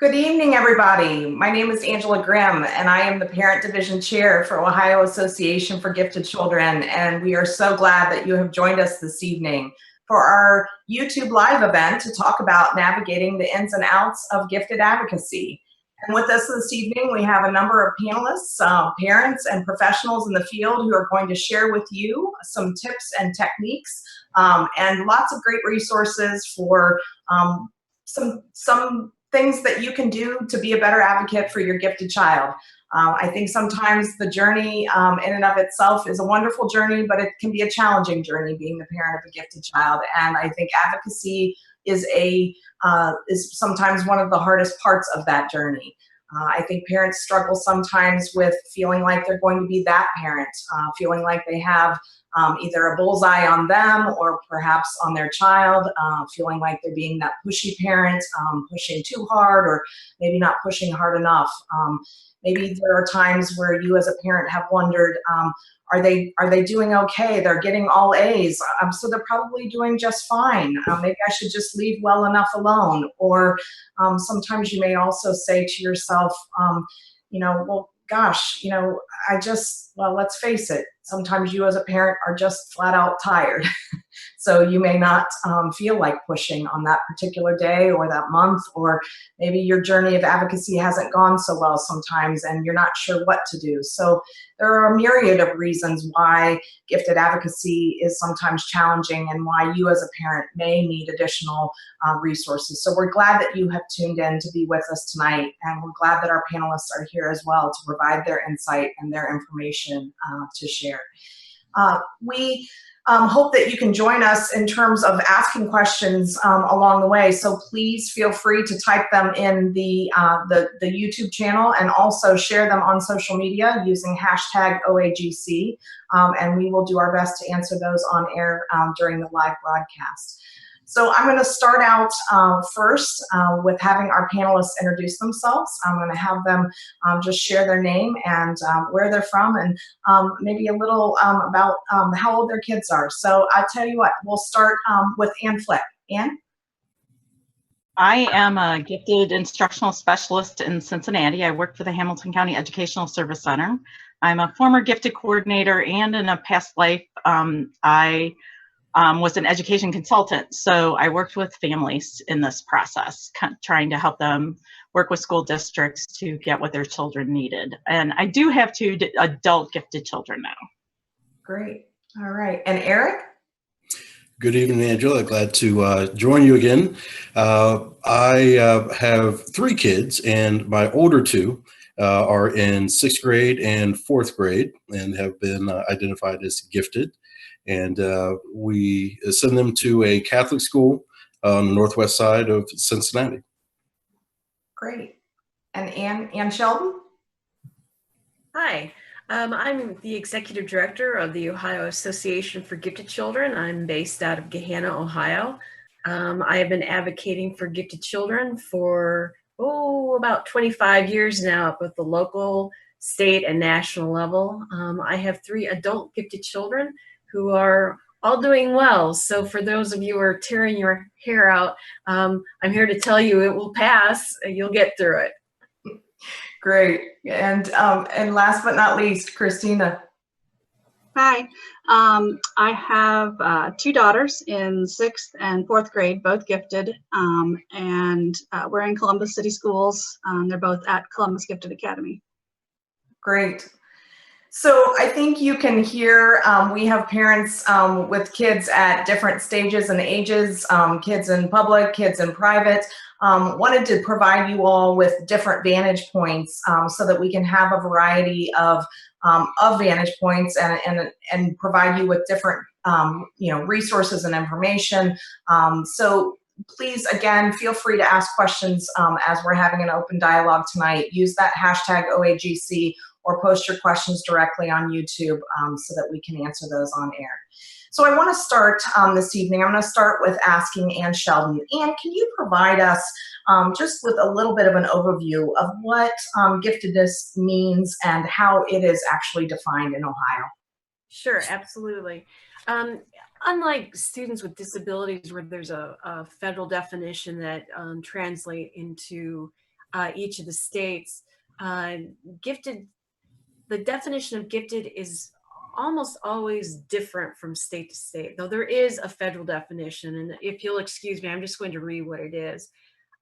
Good evening, everybody. My name is Angela Grimm, and I am the Parent Division Chair for Ohio Association for Gifted Children, and we are so glad that you have joined us this evening for our YouTube Live event to talk about navigating the ins and outs of gifted advocacy. And with us this evening, we have a number of panelists, parents, and professionals in the field who are going to share with you some tips and techniques and lots of great resources for some things that you can do to be a better advocate for your gifted child. I think sometimes the journey in and of itself is a wonderful journey, but it can be a challenging journey being the parent of a gifted child. And I think advocacy is sometimes one of the hardest parts of that journey. I think parents struggle sometimes with feeling like they're going to be that parent, feeling like they have either a bullseye on them or perhaps on their child, feeling like they're being that pushy parent, pushing too hard or maybe not pushing hard enough. Maybe there are times where you as a parent have wondered, are they doing okay? They're getting all A's, so they're probably doing just fine. Maybe I should just leave well enough alone. Or sometimes you may also say to yourself, well, gosh, well, let's face it, sometimes you as a parent are just flat out tired. So you may not feel like pushing on that particular day or that month, or maybe your journey of advocacy hasn't gone so well sometimes and you're not sure what to do. So there are a myriad of reasons why gifted advocacy is sometimes challenging and why you as a parent may need additional resources. So we're glad that you have tuned in to be with us tonight, and we're glad that our panelists are here as well to provide their insight and their information to share. We hope that you can join us in terms of asking questions along the way. So please feel free to type them in the YouTube channel and also share them on social media using hashtag OAGC. And we will do our best to answer those on air during the live broadcast. So I'm going to start out first with having our panelists introduce themselves. I'm going to have them just share their name and where they're from, and maybe a little about how old their kids are. So I'll tell you what, we'll start with Ann Flick. Ann? I am a gifted instructional specialist in Cincinnati. I work for the Hamilton County Educational Service Center. I'm a former gifted coordinator, and in a past life, I was an education consultant. So I worked with families in this process, trying to help them work with school districts to get what their children needed. And I do have 2 adult gifted children now. Great. All right. And Eric? Good evening, Angela. Glad to join you again. I have 3 kids, and my older 2 are in 6th grade and 4th grade and have been identified as gifted. And we send them to a Catholic school on the northwest side of Cincinnati. Great. And Ann Sheldon? Hi, I'm the Executive Director of the Ohio Association for Gifted Children. I'm based out of Gahanna, Ohio. I have been advocating for gifted children for, about 25 years now at both the local, state, and national level. I have 3 adult gifted children who are all doing well. So for those of you who are tearing your hair out, I'm here to tell you it will pass. You'll get through it. Great. And last but not least, Christina. Hi. I have 2 daughters in 6th and 4th grade, both gifted, and we're in Columbus City Schools. They're both at Columbus Gifted Academy. Great. So I think you can hear we have parents with kids at different stages and ages, kids in public, kids in private. Wanted to provide you all with different vantage points so that we can have a variety of vantage points and provide you with different resources and information. So please, again, feel free to ask questions as we're having an open dialogue tonight. Use that hashtag OAGC or post your questions directly on YouTube so that we can answer those on air. So I want to start this evening. I'm going to start with asking Ann Sheldon. Ann, can you provide us just with a little bit of an overview of what giftedness means and how it is actually defined in Ohio? Sure, absolutely. Unlike students with disabilities where there's a federal definition that translate into each of the states, gifted, the definition of gifted is almost always different from state to state, though there is a federal definition. And if you'll excuse me, I'm just going to read what it is.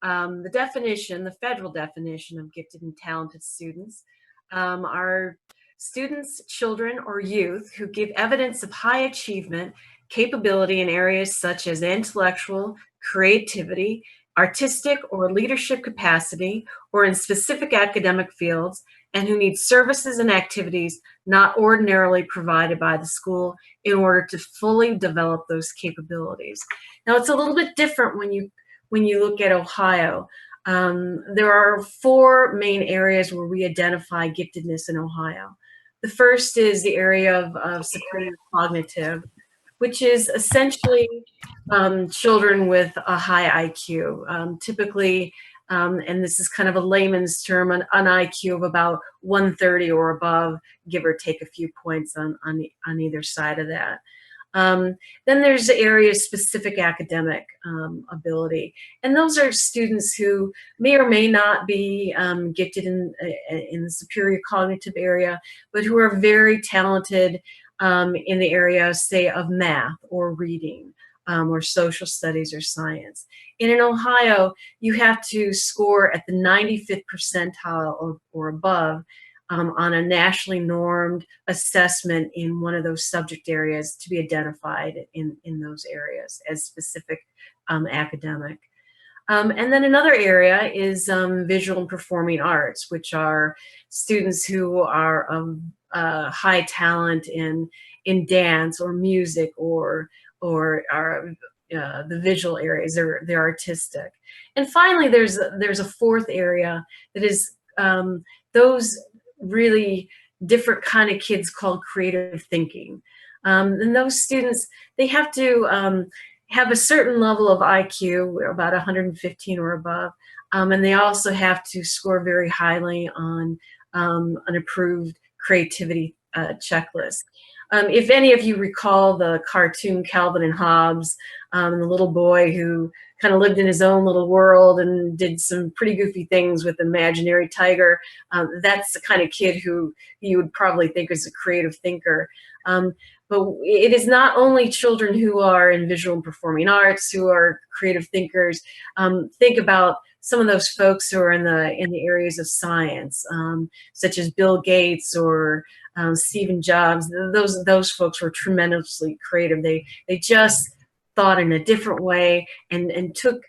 The definition, the federal definition of gifted and talented students are students, children, or youth who give evidence of high achievement, capability in areas such as intellectual, creativity, artistic, or leadership capacity, or in specific academic fields, and who need services and activities not ordinarily provided by the school in order to fully develop those capabilities. Now, it's a little bit different when you look at Ohio. There are 4 main areas where we identify giftedness in Ohio. The first is the area of superior cognitive, which is essentially children with a high IQ, typically, and this is kind of a layman's term, an IQ of about 130 or above, give or take a few points on either side of that. Then there's the area of specific academic ability, and those are students who may or may not be gifted in the superior cognitive area, but who are very talented in the area, say, of math or reading or social studies or science. And in Ohio, you have to score at the 95th percentile or above on a nationally normed assessment in one of those subject areas to be identified in those areas as specific academic. And then another area is visual and performing arts, which are students who are of high talent in dance or music or are the visual areas. They're artistic. And finally, there's a 4th area that is those really different kind of kids called creative thinking. And those students, they have to have a certain level of IQ, about 115 or above, and they also have to score very highly on an approved creativity checklist. If any of you recall the cartoon Calvin and Hobbes, the little boy who kind of lived in his own little world and did some pretty goofy things with an imaginary tiger, that's the kind of kid who you would probably think is a creative thinker. But it is not only children who are in visual and performing arts who are creative thinkers. Think about some of those folks who are in the areas of science, such as Bill Gates or Stephen Jobs. Those folks were tremendously creative. They just thought in a different way and took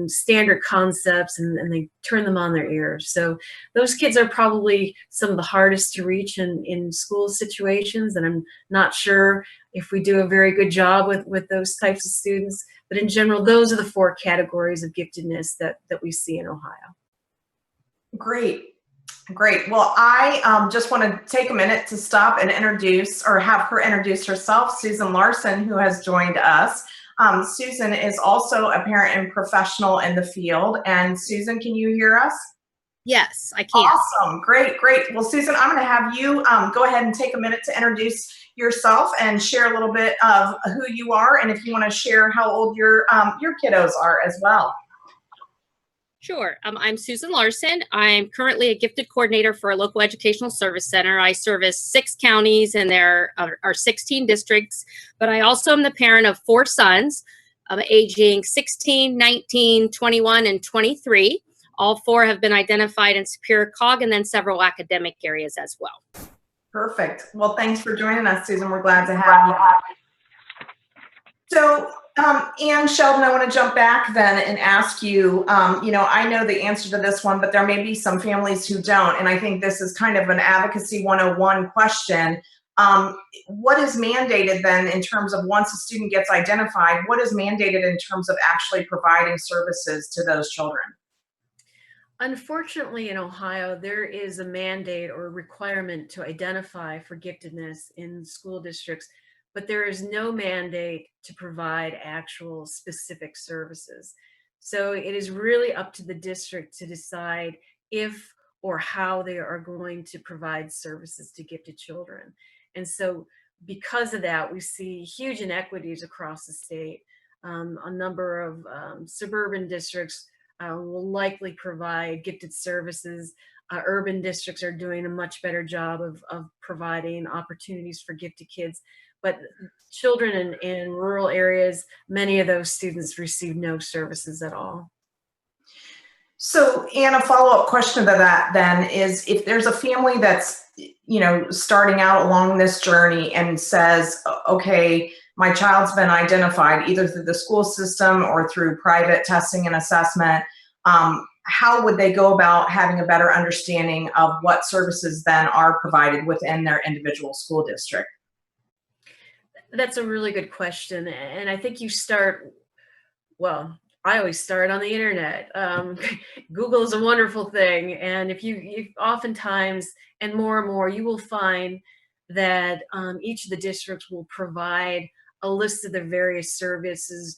standard concepts and they turn them on their ears. So those kids are probably some of the hardest to reach in school situations, and I'm not sure if we do a very good job with those types of students. But in general, those are the 4 categories of giftedness that we see in Ohio. Great. Well, I just want to take a minute to stop and introduce, or have her introduce herself, Susan Larson, who has joined us. Susan is also a parent and professional in the field. And Susan, can you hear us? Yes, I can. Awesome. Great. Well, Susan, I'm going to have you go ahead and take a minute to introduce yourself and share a little bit of who you are, and if you want to share how old your kiddos are as well. Sure. I'm Susan Larson. I'm currently a gifted coordinator for a local educational service center. I service 6 counties and there are 16 districts, but I also am the parent of 4 sons, aging 16, 19, 21, and 23. All 4 have been identified in superior cog and then several academic areas as well. Perfect. Well, thanks for joining us, Susan. We're glad to have you. So, Ann Sheldon, I want to jump back then and ask you, I know the answer to this one, but there may be some families who don't. And I think this is kind of an Advocacy 101 question. What is mandated then in terms of once a student gets identified, what is mandated in terms of actually providing services to those children? Unfortunately, in Ohio, there is a mandate or requirement to identify for giftedness in school districts, but there is no mandate to provide actual specific services. So it is really up to the district to decide if or how they are going to provide services to gifted children. And so because of that, we see huge inequities across the state. A number of suburban districts will likely provide gifted services. Urban districts are doing a much better job of providing opportunities for gifted kids. But children in rural areas, many of those students receive no services at all. So, Anne, a follow-up question to that then is, if there's a family that's, starting out along this journey and says, okay, my child's been identified either through the school system or through private testing and assessment, how would they go about having a better understanding of what services then are provided within their individual school district? That's a really good question. And I think I always start on the internet. Google is a wonderful thing. And if you oftentimes, and more, you will find that each of the districts will provide a list of the various services,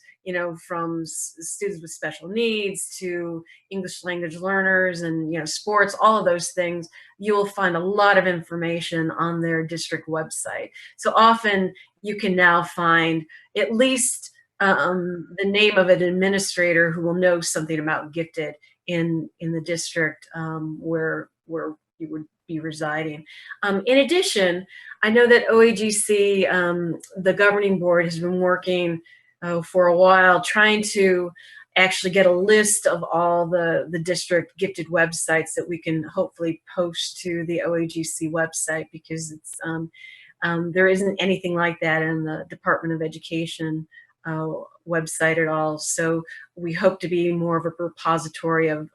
from students with special needs to English language learners and, sports, all of those things. You will find a lot of information on their district website. So often you can now find at least the name of an administrator who will know something about gifted in the district where you would be residing. In addition, I know that OAGC, the governing board, has been working for a while trying to actually get a list of all the district gifted websites that we can hopefully post to the OAGC website, because it's there isn't anything like that in the Department of Education website at all. So we hope to be more of a repository of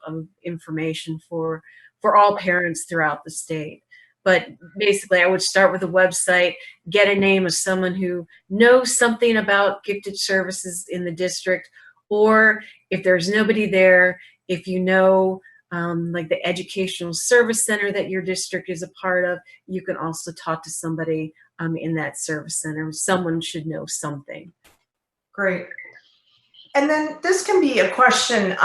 information for all parents throughout the state. But basically, I would start with a website, get a name of someone who knows something about gifted services in the district, or if there's nobody there, if you know like the educational service center that your district is a part of, you can also talk to somebody in that service center. Someone should know something. Great. And then this can be a question,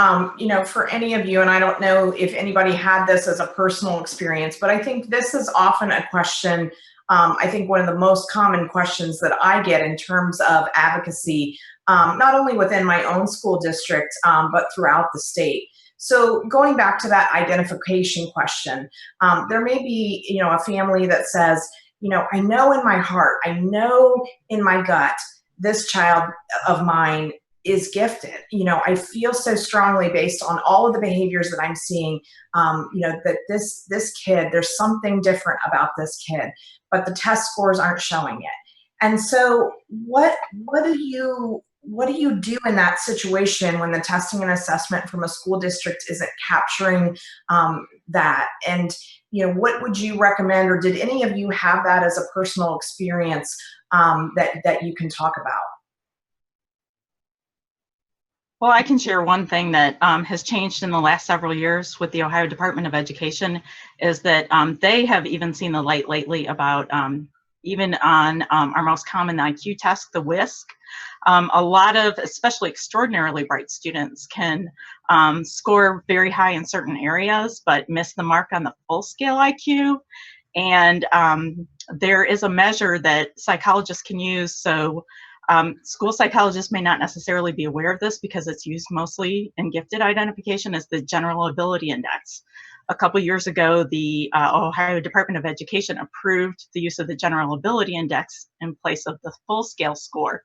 for any of you, and I don't know if anybody had this as a personal experience, but I think this is often a question, I think one of the most common questions that I get in terms of advocacy, not only within my own school district, but throughout the state. So going back to that identification question, there may be, a family that says, I know in my heart, I know in my gut, this child of mine is gifted. I feel so strongly based on all of the behaviors that I'm seeing, that this kid, there's something different about this kid, but the test scores aren't showing it. And so what do you do in that situation when the testing and assessment from a school district isn't capturing that? And what would you recommend, or did any of you have that as a personal experience that you can talk about? Well, I can share one thing that has changed in the last several years with the Ohio Department of Education, is that they have even seen the light lately about even on our most common IQ test, the WISC. A lot of, especially extraordinarily bright students can score very high in certain areas, but miss the mark on the full scale IQ. And there is a measure that psychologists can use. So school psychologists may not necessarily be aware of this because it's used mostly in gifted identification, as the General Ability Index. A couple years ago, the Ohio Department of Education approved the use of the General Ability Index in place of the full scale score,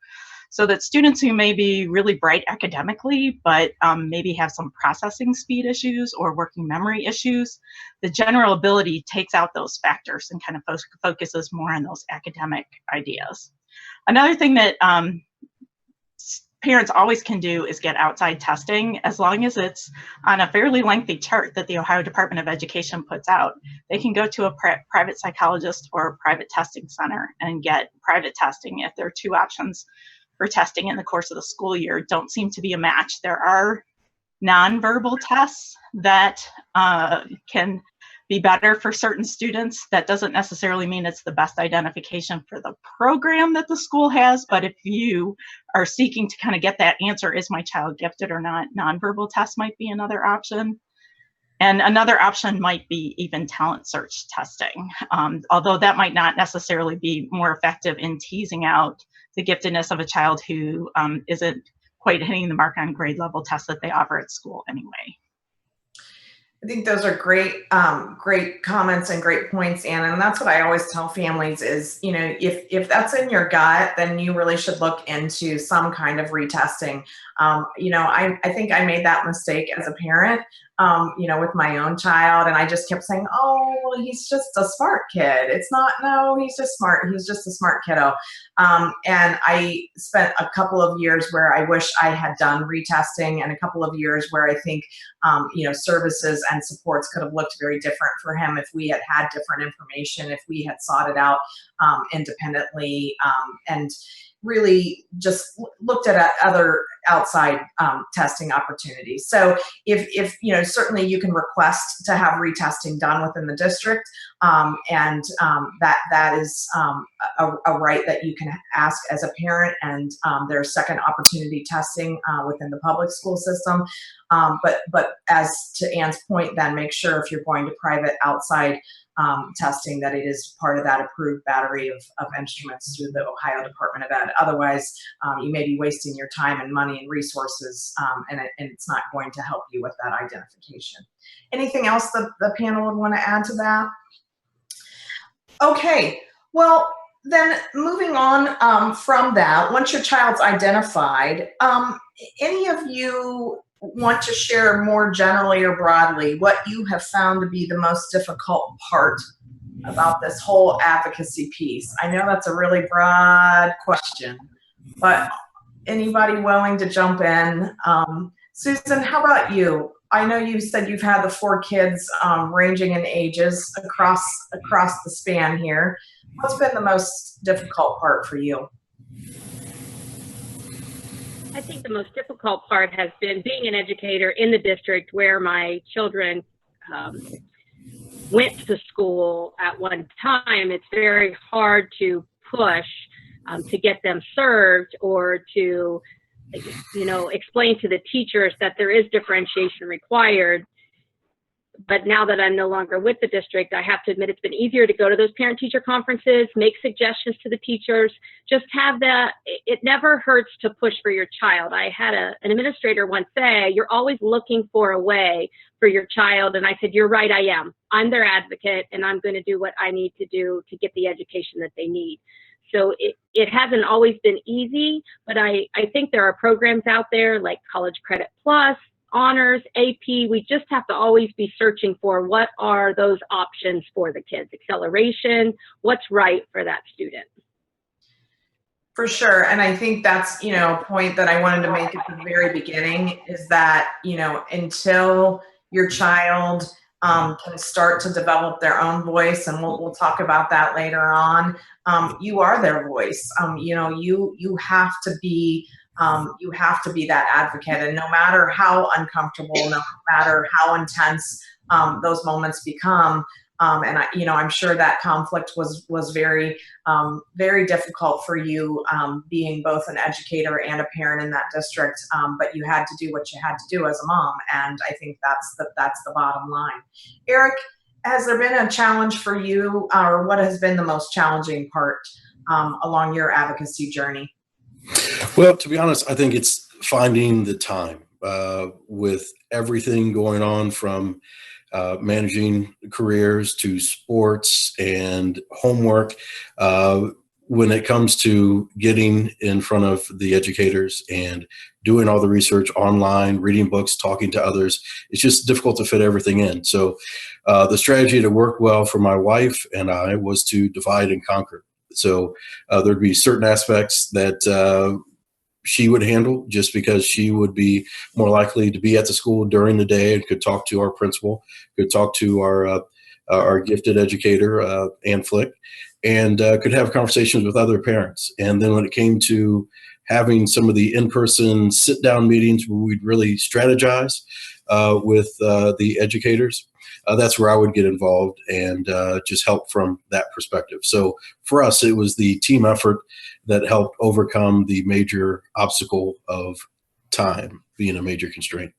so that students who may be really bright academically, but maybe have some processing speed issues or working memory issues, the general ability takes out those factors and kind of focuses more on those academic ideas. Another thing that parents always can do is get outside testing, as long as it's on a fairly lengthy chart that the Ohio Department of Education puts out. They can go to a private psychologist or a private testing center and get private testing if there are two options for testing in the course of the school year. Don't seem to be a match. There are nonverbal tests that can be better for certain students. That doesn't necessarily mean it's the best identification for the program that the school has, but if you are seeking to kind of get that answer, is my child gifted or not, nonverbal tests might be another option. And another option might be even talent search testing, although that might not necessarily be more effective in teasing out the giftedness of a child who isn't quite hitting the mark on grade level tests that they offer at school anyway. I think those are great, great comments and great points, Anna. And that's what I always tell families is, you know, if that's in your gut, then you really should look into some kind of retesting. You know, I think I made that mistake as a parent, you know, with my own child. And I just kept saying, oh, well, he's just a smart kid. It's not, no, he's just smart. He's just a smart kiddo. And I spent a couple of years where I wish I had done retesting, and a couple of years where I think, you know, services and supports could have looked very different for him if we had had different information, if we had sought it out independently, and really just looked at other outside testing opportunities. So if you know, certainly you can request to have retesting done within the district, and that is a right that you can ask as a parent, and there's second opportunity testing within the public school system. But as to Ann's point, then make sure if you're going to private outside testing that it is part of that approved battery of instruments through the Ohio Department of Ed. Otherwise, you may be wasting your time and money and resources, and it's not going to help you with that identification. Anything else that the panel would want to add to that? Okay, well, then moving on from that, once your child's identified, any of you want to share more generally or broadly what you have found to be the most difficult part about this whole advocacy piece? I know that's a really broad question, but anybody willing to jump in? Susan, how about you? I know you said you've had the 4 kids ranging in ages across the span here. What's been the most difficult part for you? I think the most difficult part has been being an educator in the district where my children went to school at one time. It's very hard to push to get them served, or to, you know, explain to the teachers that there is differentiation required. But now that I'm no longer with the district, I have to admit it's been easier to go to those parent-teacher conferences, make suggestions to the teachers, just have that. It never hurts to push for your child. I had an administrator once say, you're always looking for a way for your child. And I said, you're right, I am. I'm their advocate, and I'm going to do what I need to do to get the education that they need. So it hasn't always been easy, but I think there are programs out there like College Credit Plus, honors, AP. We just have to always be searching for what are those options for the kids, acceleration, what's right for that student. For sure. And I think that's, you know, a point that I wanted to make at the very beginning is that, you know, until your child can start to develop their own voice, and we'll talk about that later on, you are their voice. You know, you have to be that advocate, and no matter how uncomfortable, no matter how intense those moments become, and I'm sure that conflict was very, very difficult for you, being both an educator and a parent in that district. But you had to do what you had to do as a mom, and I think that's the bottom line. Eric, has there been a challenge for you, or what has been the most challenging part along your advocacy journey? Well, to be honest, I think it's finding the time with everything going on, from managing careers to sports and homework. When it comes to getting in front of the educators and doing all the research online, reading books, talking to others, it's just difficult to fit everything in. So the strategy that worked well for my wife and I was to divide and conquer. So there'd be certain aspects that she would handle, just because she would be more likely to be at the school during the day and could talk to our principal, could talk to our gifted educator, Ann Flick, and could have conversations with other parents. And then when it came to having some of the in-person sit-down meetings where we'd really strategize with the educators, that's where I would get involved and just help from that perspective. So for us, it was the team effort that helped overcome the major obstacle of time being a major constraint.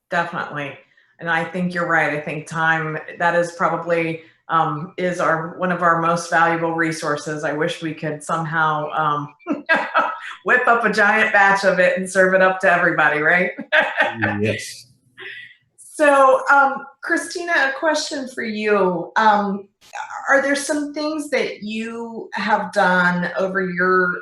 Definitely. And I think you're right. I think time, that is probably is one of our most valuable resources. I wish we could somehow whip up a giant batch of it and serve it up to everybody, right? Yes. So, Christina, a question for you. Are there some things that you have done over your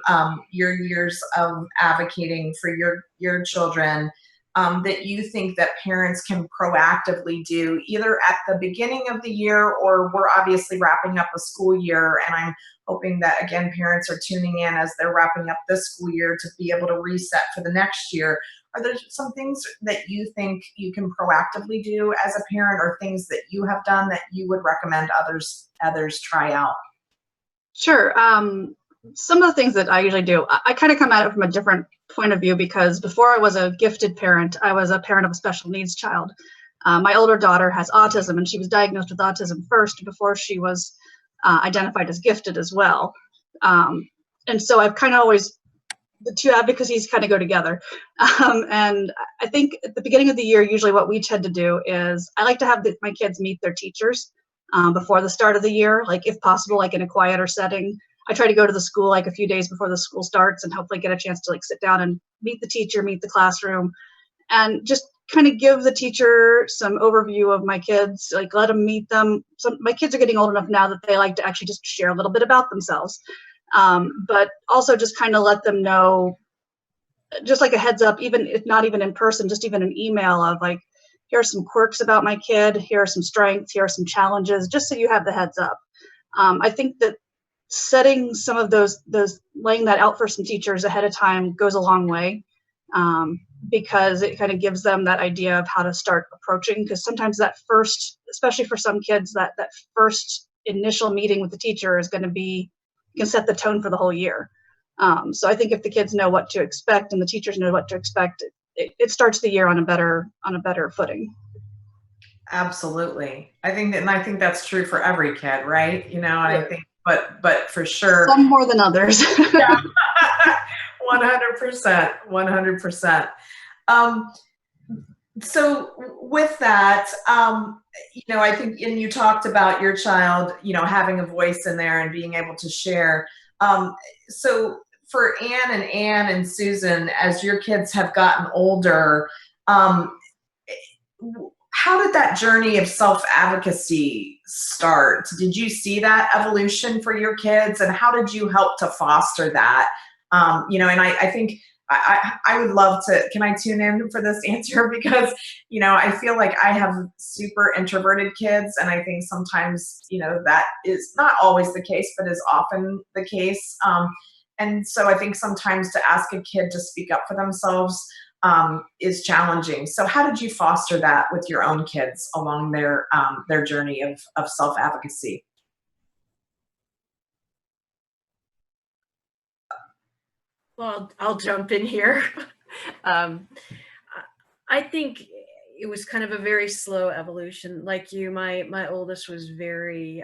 years of advocating for your children that you think that parents can proactively do, either at the beginning of the year, or we're obviously wrapping up a school year, and I'm hoping that, again, parents are tuning in as they're wrapping up this school year to be able to reset for the next year. Are there some things that you think you can proactively do as a parent, or things that you have done that you would recommend others try out? Sure. Some of the things that I usually do, I kind of come at it from a different point of view, because before I was a gifted parent, I was a parent of a special needs child. My older daughter has autism, and she was diagnosed with autism first before she was identified as gifted as well. And so I've kind of always, the two advocacies kind of go together. And I think at the beginning of the year, usually what we tend to do is I like to have my kids meet their teachers before the start of the year, like if possible, like in a quieter setting. I try to go to the school like a few days before the school starts and hopefully get a chance to like sit down and meet the teacher, meet the classroom, and just kind of give the teacher some overview of my kids, like let them meet them. So my kids are getting old enough now that they like to actually just share a little bit about themselves. But also just kind of let them know, just like a heads up, even if not even in person, just even an email of like, here are some quirks about my kid, here are some strengths, here are some challenges, just so you have the heads up. I think that setting some of those laying that out for some teachers ahead of time goes a long way, because it kind of gives them that idea of how to start approaching, because sometimes that first, especially for some kids, that first initial meeting with the teacher is going to be, can set the tone for the whole year. So I think if the kids know what to expect and the teachers know what to expect, it starts the year on a better footing. Absolutely. I think that's true for every kid, right? You know, and I think, but for sure. Some more than others. Yeah. 100%, 100%. So with that, you know, I think, and you talked about your child, you know, having a voice in there and being able to share. So for Anne and Susan, as your kids have gotten older, how did that journey of self-advocacy start? Did you see that evolution for your kids, and how did you help to foster that? You know, and I think I would love to, can I tune in for this answer? Because, you know, I feel like I have super introverted kids, and I think sometimes, you know, that is not always the case, but is often the case. And so I think sometimes to ask a kid to speak up for themselves is challenging. So how did you foster that with your own kids along their journey of self-advocacy? Well, I'll jump in here. I think it was kind of a very slow evolution. Like you, my oldest was very,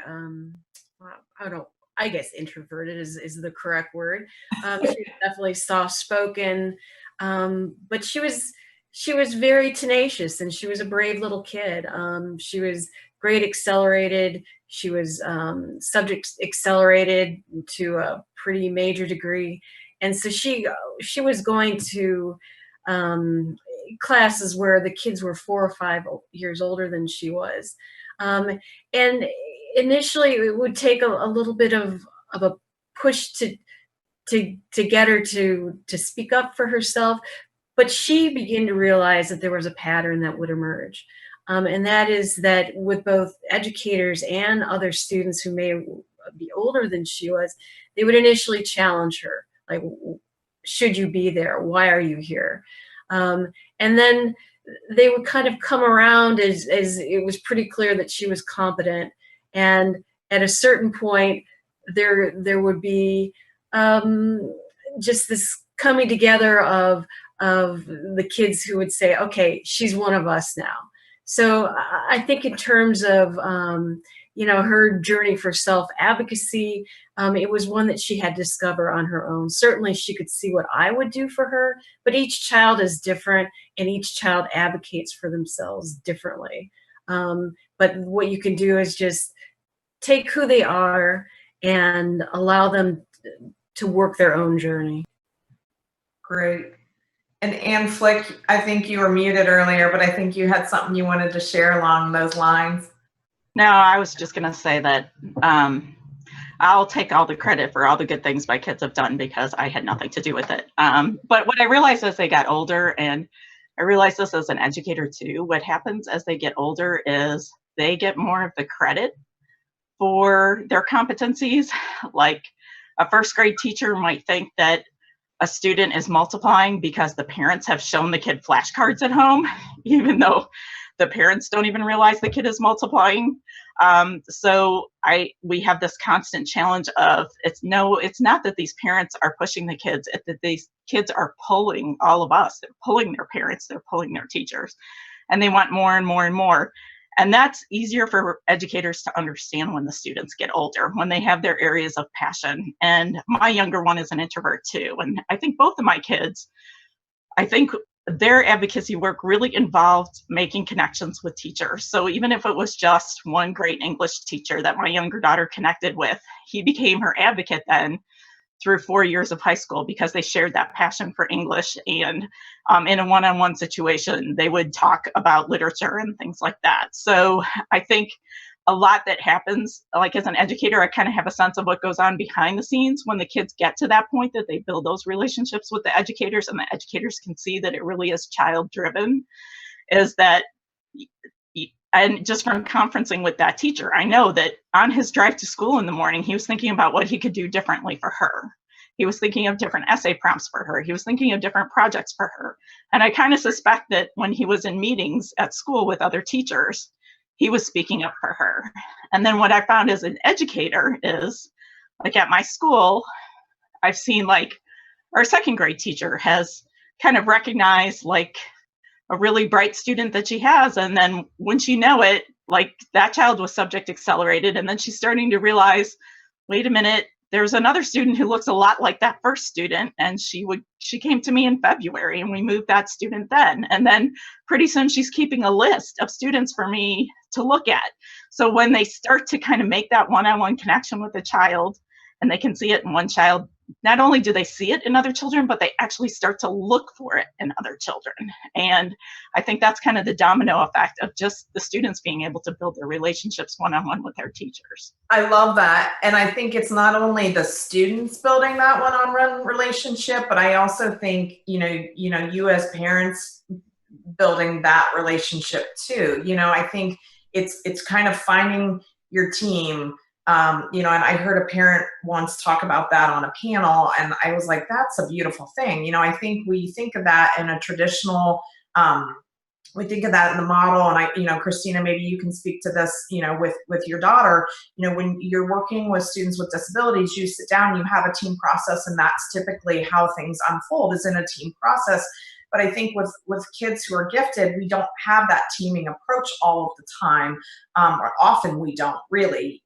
I guess introverted is the correct word. She was definitely soft-spoken, but she was very tenacious, and she was a brave little kid. She was grade accelerated. She was subject accelerated to a pretty major degree. And so she was going to classes where the kids were 4 or 5 years older than she was. And initially it would take a little bit of a push to get her to speak up for herself. But she began to realize that there was a pattern that would emerge. And that is that with both educators and other students who may be older than she was, they would initially challenge her. Like, should you be there? Why are you here? And then they would kind of come around as it was pretty clear that she was competent. And at a certain point, there would be just this coming together of the kids who would say, okay, she's one of us now. So I think in terms of, you know, her journey for self-advocacy, it was one that she had to discover on her own. Certainly she could see what I would do for her, but each child is different, and each child advocates for themselves differently. But what you can do is just take who they are and allow them to work their own journey. Great. And Ann Flick, I think you were muted earlier, but I think you had something you wanted to share along those lines. No, I was just going to say that I'll take all the credit for all the good things my kids have done because I had nothing to do with it. But what I realized as they got older, and I realized this as an educator too, what happens as they get older is they get more of the credit for their competencies. Like a first grade teacher might think that a student is multiplying because the parents have shown the kid flashcards at home, even though the parents don't even realize the kid is multiplying. So we have this constant challenge of it's not that these parents are pushing the kids, it's that these kids are pulling all of us. They're pulling their parents, they're pulling their teachers, and they want more and more and more. And that's easier for educators to understand when the students get older, when they have their areas of passion. And my younger one is an introvert too. And I think both of my kids, I think their advocacy work really involved making connections with teachers. So even if it was just one great English teacher that my younger daughter connected with, he became her advocate then through 4 years of high school because they shared that passion for English. And in a one-on-one situation, they would talk about literature and things like that. So I think a lot that happens, like as an educator, I kind of have a sense of what goes on behind the scenes when the kids get to that point that they build those relationships with the educators and the educators can see that it really is child driven, is that, and just from conferencing with that teacher, I know that on his drive to school in the morning, he was thinking about what he could do differently for her. He was thinking of different essay prompts for her. He was thinking of different projects for her. And I kind of suspect that when he was in meetings at school with other teachers, he was speaking up for her. And then what I found as an educator is, like at my school, I've seen like our second grade teacher has kind of recognized like a really bright student that she has. And then when she know it, like that child was subject accelerated. And then she's starting to realize, wait a minute, there's another student who looks a lot like that first student. And she came to me in February and we moved that student then. And then pretty soon she's keeping a list of students for me to look at. So when they start to kind of make that one-on-one connection with the child and they can see it in one child, not only do they see it in other children, but they actually start to look for it in other children. And I think that's kind of the domino effect of just the students being able to build their relationships one-on-one with their teachers. I love that. And I think it's not only the students building that one-on-one relationship, but I also think, you as parents building that relationship too. I think it's kind of finding your team. And I heard a parent once talk about that on a panel, and I was like, that's a beautiful thing. I think we think of that in a traditional, we think of that in the model, and Christina, maybe you can speak to this, with your daughter, when you're working with students with disabilities, you sit down, you have a team process, and that's typically how things unfold is in a team process. But I think with kids who are gifted, we don't have that teaming approach all of the time, or often we don't really,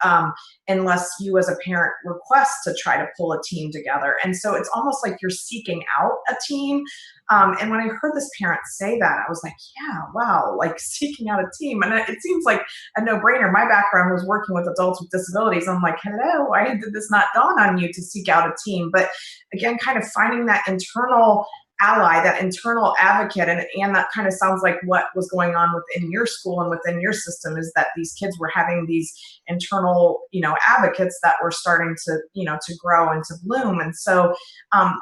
unless you as a parent request to try to pull a team together. And so it's almost like you're seeking out a team. And when I heard this parent say that, I was like, yeah, wow, like seeking out a team. And it seems like a no-brainer. My background was working with adults with disabilities. I'm like, hello, why did this not dawn on you to seek out a team? But again, kind of finding that internal ally, that internal advocate, and that kind of sounds like what was going on within your school and within your system, is that these kids were having these internal, advocates that were starting to, to grow and to bloom. And so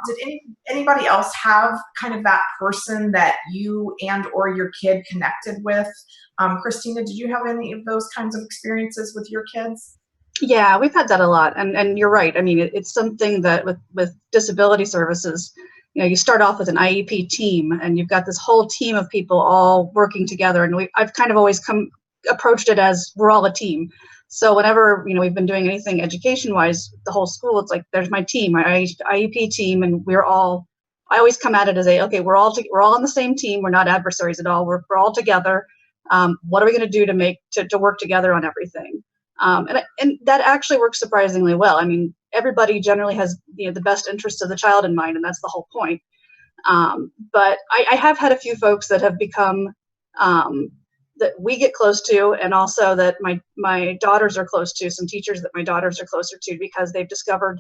did anybody else have kind of that person that you and or your kid connected with? Christina, did you have any of those kinds of experiences with your kids? Yeah, we've had that a lot. And you're right. I mean, it's something that with disability services, you start off with an IEP team and you've got this whole team of people all working together. And I've kind of always approached it as we're all a team. So whenever, we've been doing anything education-wise, the whole school, it's like, there's my team, my IEP team, and I always come at it as we're all on the same team. We're not adversaries at all. We're all together. What are we going to do to work together on everything? And that actually works surprisingly well. I mean, everybody generally has the best interests of the child in mind, and that's the whole point. But I have had a few folks that have become that we get close to, and also that my daughters are close to, some teachers that my daughters are closer to, because they've discovered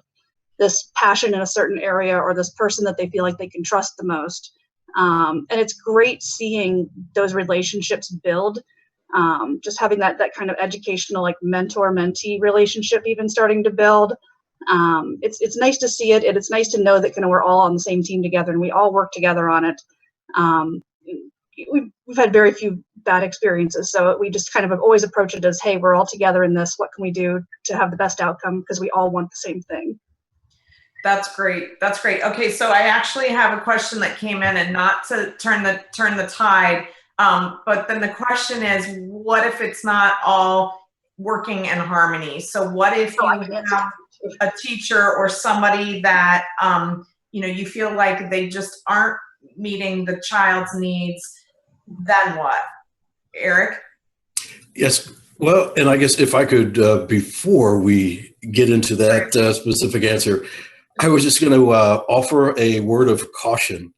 this passion in a certain area or this person that they feel like they can trust the most. And it's great seeing those relationships build. Just having that kind of educational, like mentor-mentee relationship even starting to build. It's nice to see it, and it's nice to know that kind of we're all on the same team together and we all work together on it. We've had very few bad experiences, so we just kind of have always approached it as, hey, we're all together in this. What can we do to have the best outcome? Because we all want the same thing. That's great. That's great. Okay, so I actually have a question that came in, and not to turn the tide, but then the question is, what if it's not all working in harmony? So what if you have a teacher or somebody that you feel like they just aren't meeting the child's needs? Then what, Eric? Yes. Well, and I guess if I could, before we get into that specific answer, I was just going to offer a word of caution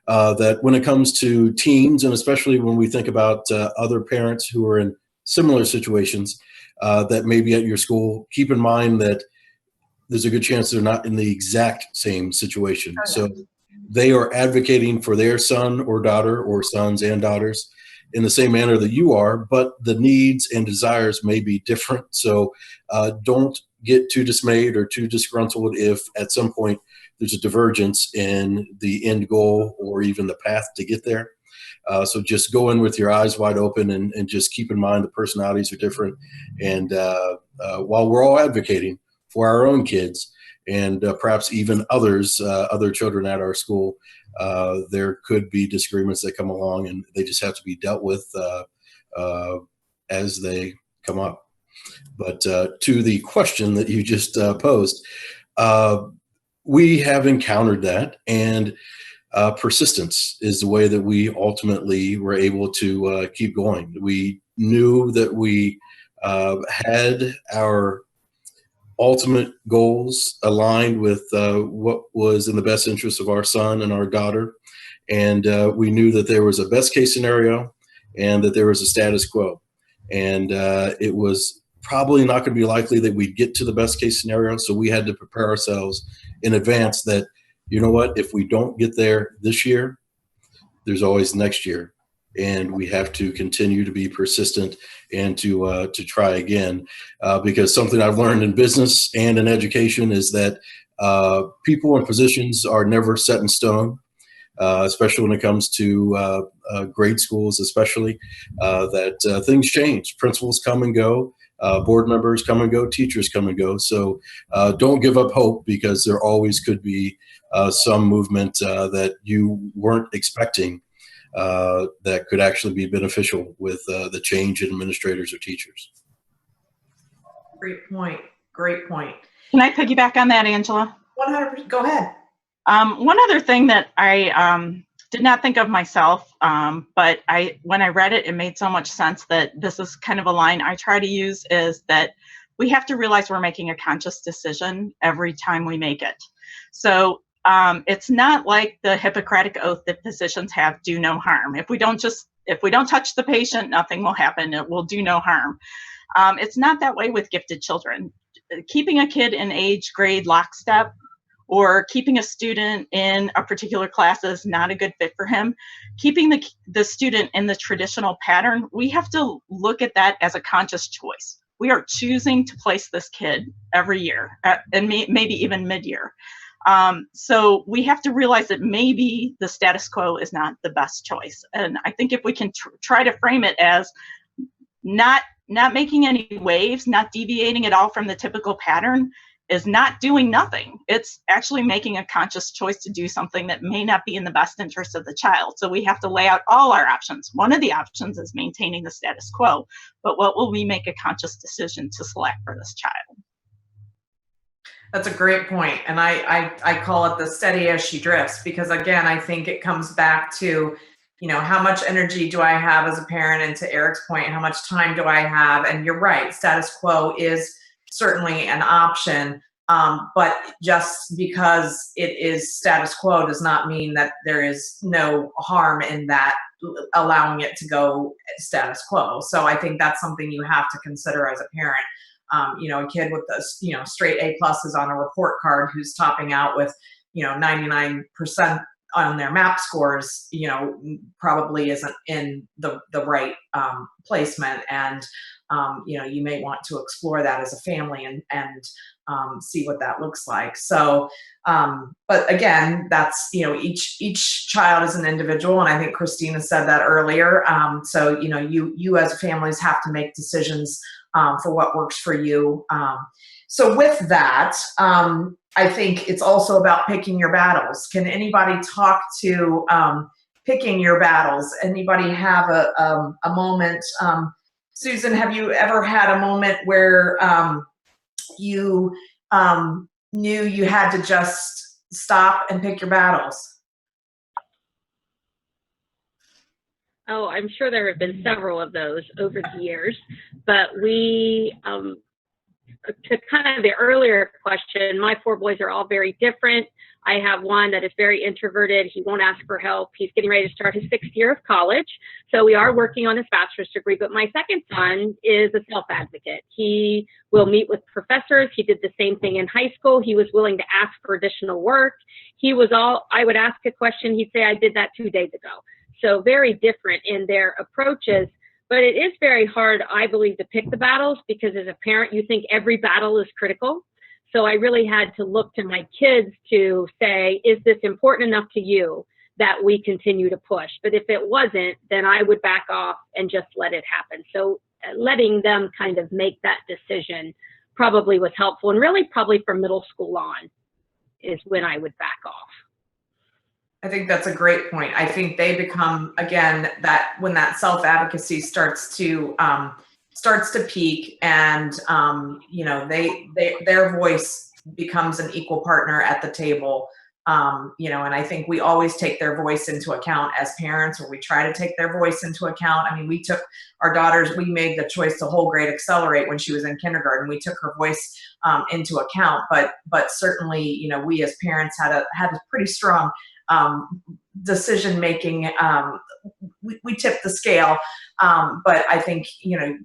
that when it comes to teens, and especially when we think about other parents who are in similar situations that may be at your school, keep in mind that there's a good chance they're not in the exact same situation. So they are advocating for their son or daughter, or sons and daughters, in the same manner that you are, but the needs and desires may be different. So don't get too dismayed or too disgruntled if at some point there's a divergence in the end goal or even the path to get there. So just go in with your eyes wide open and just keep in mind the personalities are different. And while we're all advocating for our own kids and perhaps even others, other children at our school, there could be disagreements that come along, and they just have to be dealt with as they come up. But to the question that you just posed, we have encountered that, and persistence is the way that we ultimately were able to keep going. We knew that we had our ultimate goals aligned with what was in the best interest of our son and our daughter. And we knew that there was a best case scenario and that there was a status quo. And it was probably not going to be likely that we'd get to the best case scenario. So we had to prepare ourselves in advance that, you know what, if we don't get there this year, there's always next year. And we have to continue to be persistent and to try again, because something I've learned in business and in education is that people and positions are never set in stone, especially when it comes to grade schools, especially that things change. Principals come and go, board members come and go, teachers come and go. So don't give up hope, because there always could be some movement that you weren't expecting that could actually be beneficial with the change in administrators or teachers. Great point. Great point. Can I piggyback on that, Angela? 100%. Go ahead. One other thing that I did not think of myself, but when I read it, it made so much sense that this is kind of a line I try to use, is that we have to realize we're making a conscious decision every time we make it. So it's not like the Hippocratic oath that physicians have, do no harm. If we don't touch the patient, nothing will happen. It will do no harm. It's not that way with gifted children. Keeping a kid in age grade lockstep, or keeping a student in a particular class is not a good fit for him. Keeping the student in the traditional pattern, we have to look at that as a conscious choice. We are choosing to place this kid every year, and maybe even mid-year. So we have to realize that maybe the status quo is not the best choice. And I think if we can try to frame it as not making any waves, not deviating at all from the typical pattern, is not doing nothing. It's actually making a conscious choice to do something that may not be in the best interest of the child. So we have to lay out all our options. One of the options is maintaining the status quo, but what will we make a conscious decision to select for this child? That's a great point. And I call it the steady as she drifts, because again, I think it comes back to, how much energy do I have as a parent? And to Eric's point, how much time do I have? And you're right, status quo is certainly an option. But just because it is status quo does not mean that there is no harm in that, allowing it to go status quo. So I think that's something you have to consider as a parent. a kid with straight A pluses on a report card who's topping out with 99% on their MAP scores, probably isn't in the right placement, and you may want to explore that as a family and see what that looks like. So, but again, that's each child is an individual, and I think Christina said that earlier. So you as families have to make decisions for what works for you. So with that, I think it's also about picking your battles. Can anybody talk to picking your battles? Anybody have a moment? Susan, have you ever had a moment where you knew you had to just stop and pick your battles? Oh, I'm sure there have been several of those over the years, but we, to kind of the earlier question, my 4 boys are all very different. I have one that is very introverted. He won't ask for help. He's getting ready to start his 6th year of college. So we are working on his bachelor's degree, but my second son is a self-advocate. He will meet with professors. He did the same thing in high school. He was willing to ask for additional work. I would ask a question. He'd say, I did that 2 days ago. So very different in their approaches. But it is very hard, I believe, to pick the battles, because as a parent, you think every battle is critical. So I really had to look to my kids to say, is this important enough to you that we continue to push? But if it wasn't, then I would back off and just let it happen. So letting them kind of make that decision probably was helpful. And really probably from middle school on is when I would back off. I think that's a great point. I think they become, again, that when that self-advocacy starts to peak, and their voice becomes an equal partner at the table. And I think we always take their voice into account as parents, or we try to take their voice into account. I mean, we took our daughters, we made the choice to whole grade accelerate when she was in kindergarten. We took her voice into account, but certainly, we as parents had a pretty strong decision making. We tipped the scale, but I think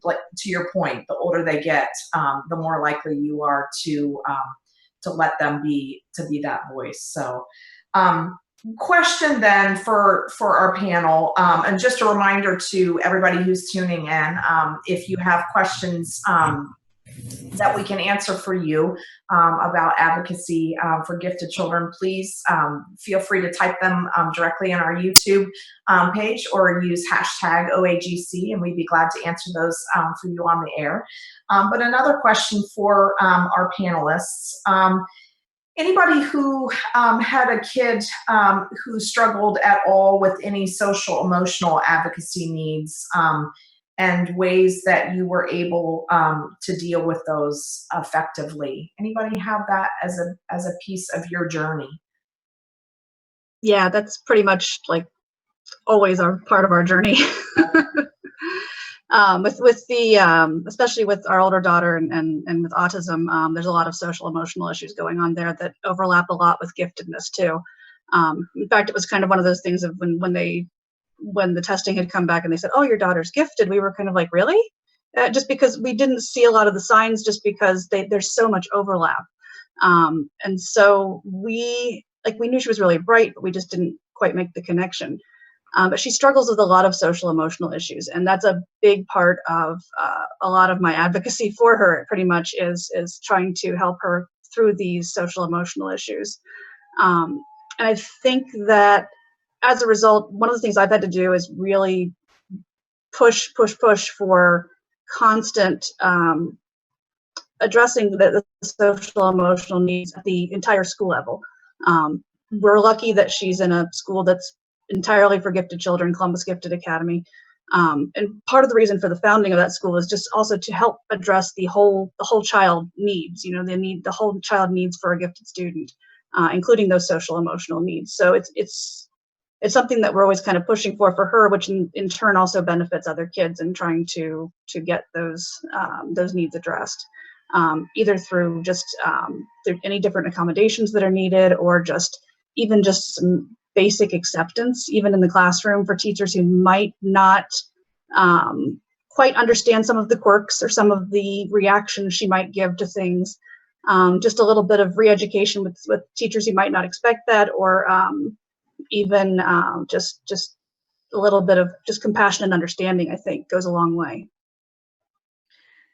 like to your point, the older they get, the more likely you are to let them be that voice. So, question then for our panel, and just a reminder to everybody who's tuning in, if you have questions that we can answer for you about advocacy for gifted children, please feel free to type them directly in our YouTube page, or use hashtag OAGC, and we'd be glad to answer those for you on the air. But another question for our panelists. Anybody who had a kid who struggled at all with any social emotional advocacy needs, and ways that you were able to deal with those effectively? Anybody have that as a piece of your journey? Yeah, that's pretty much like always our part of our journey. With the especially with our older daughter and with autism, there's a lot of social emotional issues going on there that overlap a lot with giftedness too. In fact, it was kind of one of those things of when the testing had come back and they said, oh, your daughter's gifted, we were kind of like, really? Just because we didn't see a lot of the signs, just because there's so much overlap. And so we knew she was really bright, but we just didn't quite make the connection. But she struggles with a lot of social emotional issues, and that's a big part of a lot of my advocacy for her. Pretty much is trying to help her through these social emotional issues. And I think that as a result, one of the things I've had to do is really push for constant addressing the social emotional needs at the entire school level. We're lucky that she's in a school that's entirely for gifted children, Columbus Gifted Academy. And part of the reason for the founding of that school is just also to help address the whole child needs, the whole child needs for a gifted student, including those social emotional needs. So it's something that we're always kind of pushing for her, which in turn also benefits other kids in trying to get those needs addressed, either through just through any different accommodations that are needed, or even just some basic acceptance, even in the classroom, for teachers who might not quite understand some of the quirks or some of the reactions she might give to things. Just a little bit of re-education with teachers who might not expect that, or even just a little bit of just compassion and understanding, I think, goes a long way.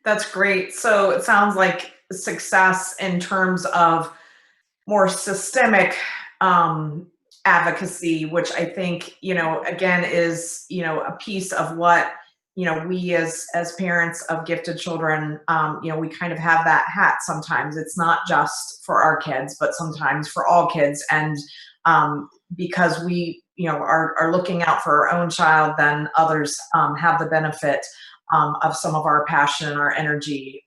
That's great. So it sounds like success in terms of more systemic advocacy, which I think, again, is, a piece of what, we as parents of gifted children, we kind of have that hat sometimes. It's not just for our kids, but sometimes for all kids. And because we, are looking out for our own child, then others have the benefit of some of our passion and our energy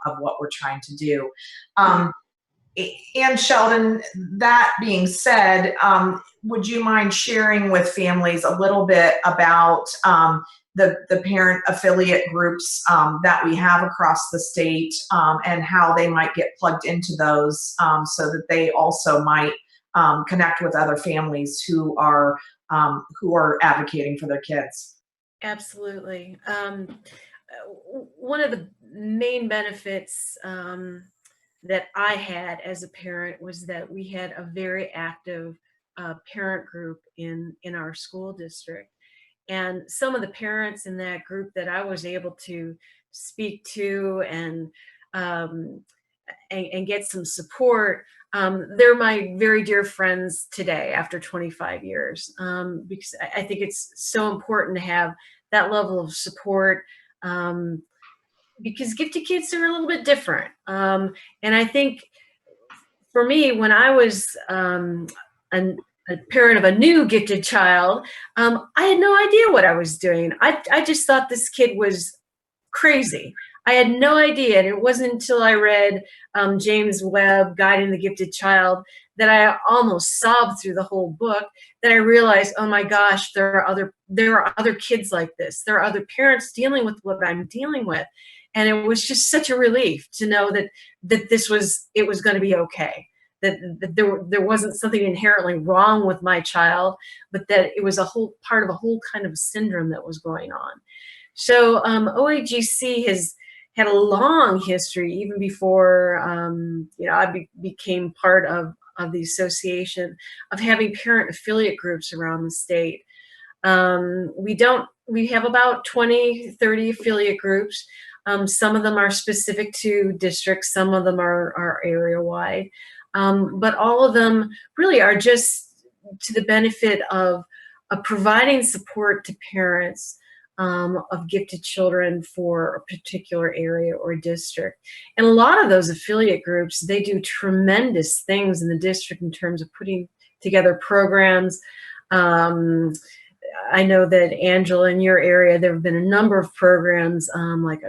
of what we're trying to do. And Sheldon, that being said, would you mind sharing with families a little bit about the parent affiliate groups that we have across the state and how they might get plugged into those so that they also might connect with other families who are advocating for their kids? Absolutely. One of the main benefits that I had as a parent was that we had a very active parent group in our school district. And some of the parents in that group that I was able to speak to and get some support, they're my very dear friends today after 25 years, because I think it's so important to have that level of support, because gifted kids are a little bit different. And I think for me, when I was a parent of a new gifted child, I had no idea what I was doing. I just thought this kid was crazy. I had no idea. And it wasn't until I read James Webb, Guiding the Gifted Child, that I almost sobbed through the whole book, that I realized, oh my gosh, there are other kids like this. There are other parents dealing with what I'm dealing with. And it was just such a relief to know that it was going to be okay. That there wasn't something inherently wrong with my child, but that it was a whole part of a whole kind of syndrome that was going on. So OAGC has had a long history, even before I became part of the association, of having parent affiliate groups around the state. We have about 20, 30 affiliate groups. Some of them are specific to districts, some of them are area-wide. But all of them really are just to the benefit of providing support to parents of gifted children for a particular area or district. And a lot of those affiliate groups, they do tremendous things in the district in terms of putting together programs. I know that, Angela, in your area, there have been a number of programs like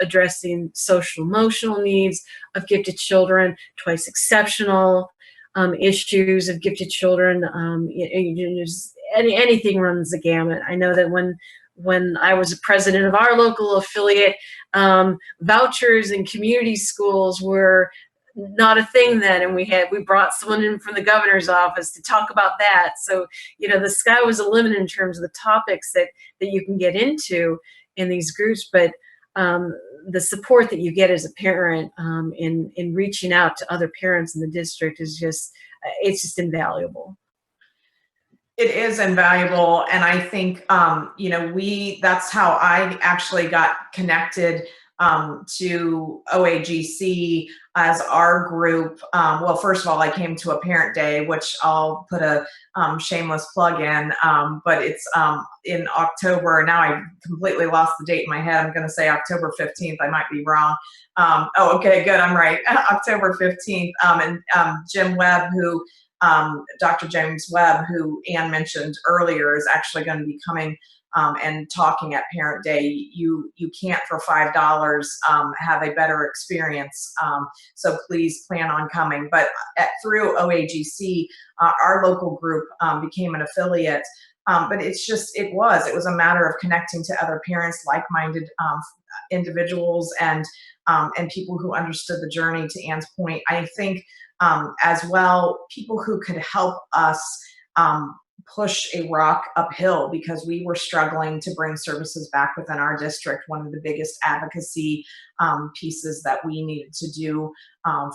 addressing social emotional needs of gifted children, twice exceptional issues of gifted children. Anything runs the gamut. I know that when I was a president of our local affiliate, vouchers in community schools were not a thing then, and we brought someone in from the governor's office to talk about that. So the sky was the limit in terms of the topics that you can get into in these groups, but the support that you get as a parent in reaching out to other parents in the district is just invaluable. It is invaluable. And I think, that's how I actually got connected to OAGC as our group. Well, first of all, I came to a parent day, which I'll put a shameless plug in, but it's in October. Now I completely lost the date in my head. I'm going to say October 15th. I might be wrong. Oh, okay, good. I'm right. October 15th. And Jim Webb, who Dr. James Webb, who Ann mentioned earlier, is actually going to be coming and talking at Parent Day. You can't for $5 have a better experience. So please plan on coming. But through OAGC, our local group became an affiliate. But it was a matter of connecting to other parents, like-minded individuals, and people who understood the journey. To Ann's point, I think as well, people who could help us push a rock uphill because we were struggling to bring services back within our district. One of the biggest advocacy pieces that we needed to do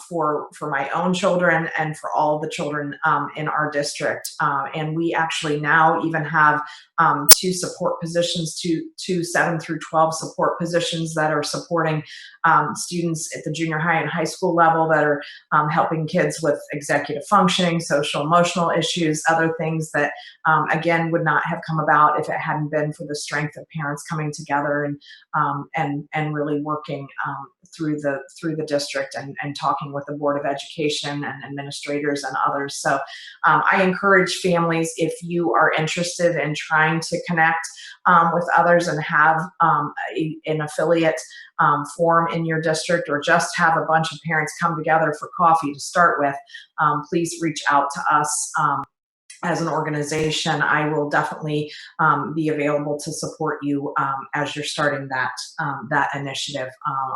for my own children and for all of the children in our district. And we actually now even have 2 support positions, two 7 through 12 support positions that are supporting students at the junior high and high school level that are helping kids with executive functioning, social emotional issues, other things that again would not have come about if it hadn't been for the strength of parents coming together and really working through the district and talking with the Board of Education and administrators and others. So I encourage families, if you are interested in trying to connect with others and have an affiliate form in your district, or just have a bunch of parents come together for coffee to start with, please reach out to us. As an organization, I will definitely be available to support you as you're starting that initiative.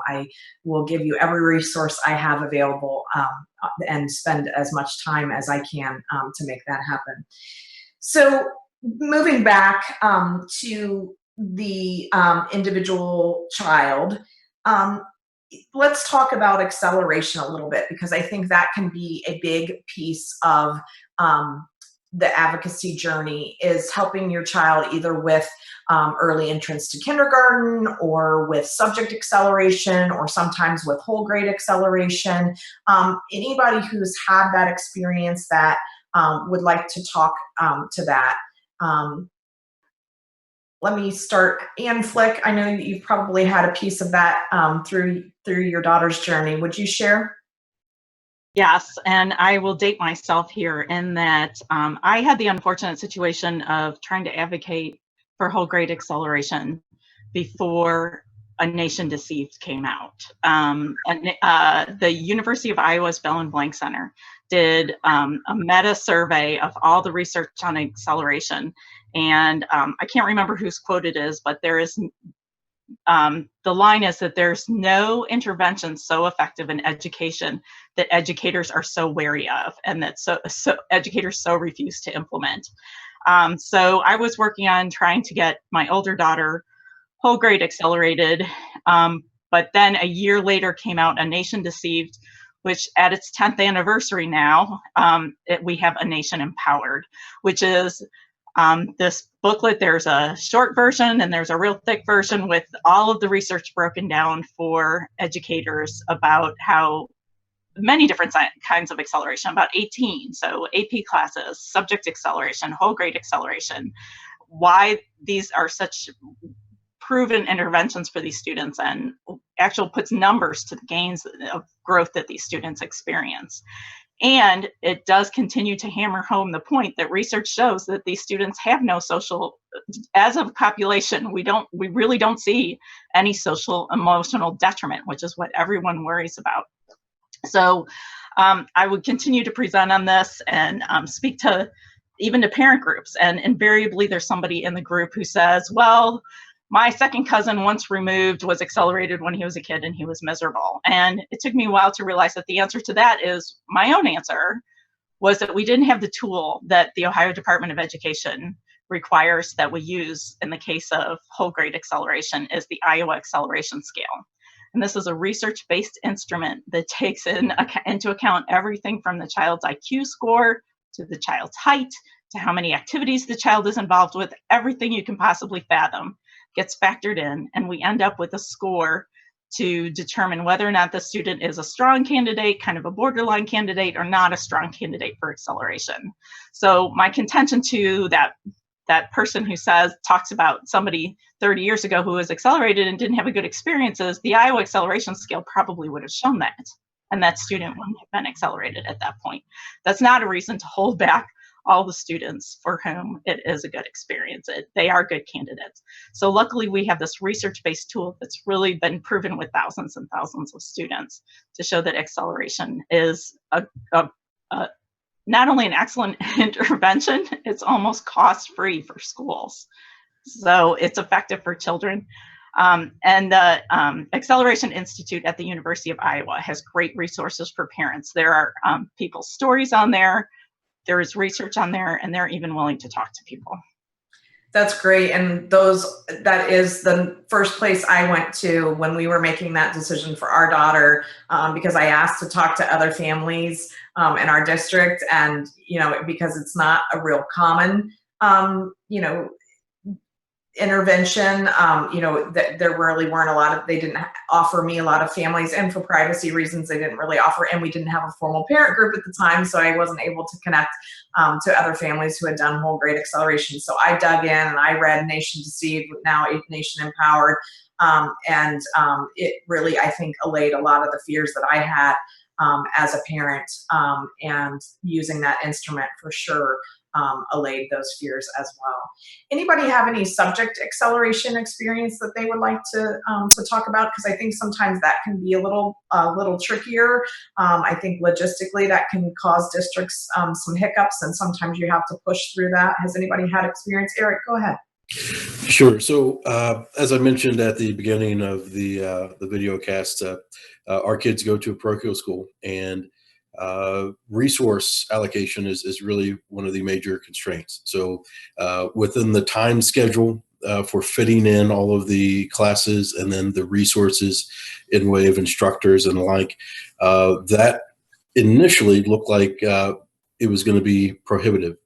I will give you every resource I have available and spend as much time as I can to make that happen. So moving back to the individual child, let's talk about acceleration a little bit, because I think that can be a big piece of the advocacy journey, is helping your child either with early entrance to kindergarten, or with subject acceleration, or sometimes with whole grade acceleration. Anybody who's had that experience that would like to talk to that. Let me start. Ann Flick, I know you've probably had a piece of that through your daughter's journey. Would you share? Yes, and I will date myself here in that I had the unfortunate situation of trying to advocate for whole grade acceleration before A Nation Deceived came out. The University of Iowa's Bell and Blank Center did a meta survey of all the research on acceleration. And I can't remember whose quote it is, but there is the line is that there's no intervention so effective in education that educators are so wary of, and that so educators so refuse to implement. So I was working on trying to get my older daughter whole grade accelerated, but then a year later came out A Nation Deceived, which at its 10th anniversary now, we have A Nation Empowered, which is this booklet. There's a short version and there's a real thick version with all of the research broken down for educators about how many different kinds of acceleration, about 18. So AP classes, subject acceleration, whole grade acceleration, why these are such proven interventions for these students, and actually puts numbers to the gains of growth that these students experience. And it does continue to hammer home the point that research shows that these students have no social, as a population, we really don't see any social emotional detriment, which is what everyone worries about. So I would continue to present on this and speak to even to parent groups. And invariably there's somebody in the group who says, well, my second cousin, once removed, was accelerated when he was a kid and he was miserable. And it took me a while to realize that the answer to that is my own answer, was that we didn't have the tool that the Ohio Department of Education requires that we use in the case of whole grade acceleration, is the Iowa Acceleration Scale. And this is a research-based instrument that takes into account everything from the child's IQ score to the child's height, to how many activities the child is involved with. Everything you can possibly fathom gets factored in, and we end up with a score to determine whether or not the student is a strong candidate, kind of a borderline candidate, or not a strong candidate for acceleration. So my contention to that person who talks about somebody 30 years ago who was accelerated and didn't have a good experiences, the Iowa Acceleration Scale probably would have shown that, and that student wouldn't have been accelerated at that point. That's not a reason to hold back all the students for whom it is a good experience. They are good candidates. So luckily we have this research-based tool that's really been proven with thousands and thousands of students to show that acceleration is not only an excellent intervention, it's almost cost-free for schools. So it's effective for children. And the Acceleration Institute at the University of Iowa has great resources for parents. There are people's stories on there, there is research on there, and they're even willing to talk to people. That's great. And that is the first place I went to when we were making that decision for our daughter, because I asked to talk to other families in our district, and, because it's not a real common, intervention, that there really weren't a lot of, they didn't offer me a lot of families, and for privacy reasons, they didn't really offer, and we didn't have a formal parent group at the time, so I wasn't able to connect to other families who had done whole grade acceleration. So I dug in and I read Nation Deceived, now Nation Empowered, and it really, I think, allayed a lot of the fears that I had as a parent, and using that instrument for sure allayed those fears as well. Anybody have any subject acceleration experience that they would like to talk about? Because I think sometimes that can be a little trickier. I think logistically that can cause districts some hiccups, and sometimes you have to push through that. Has anybody had experience? Eric, go ahead. Sure. So as I mentioned at the beginning of the video cast, our kids go to a parochial school, and resource allocation is really one of the major constraints. So within the time schedule for fitting in all of the classes, and then the resources in way of instructors and the like, that initially looked like it was going to be prohibitive.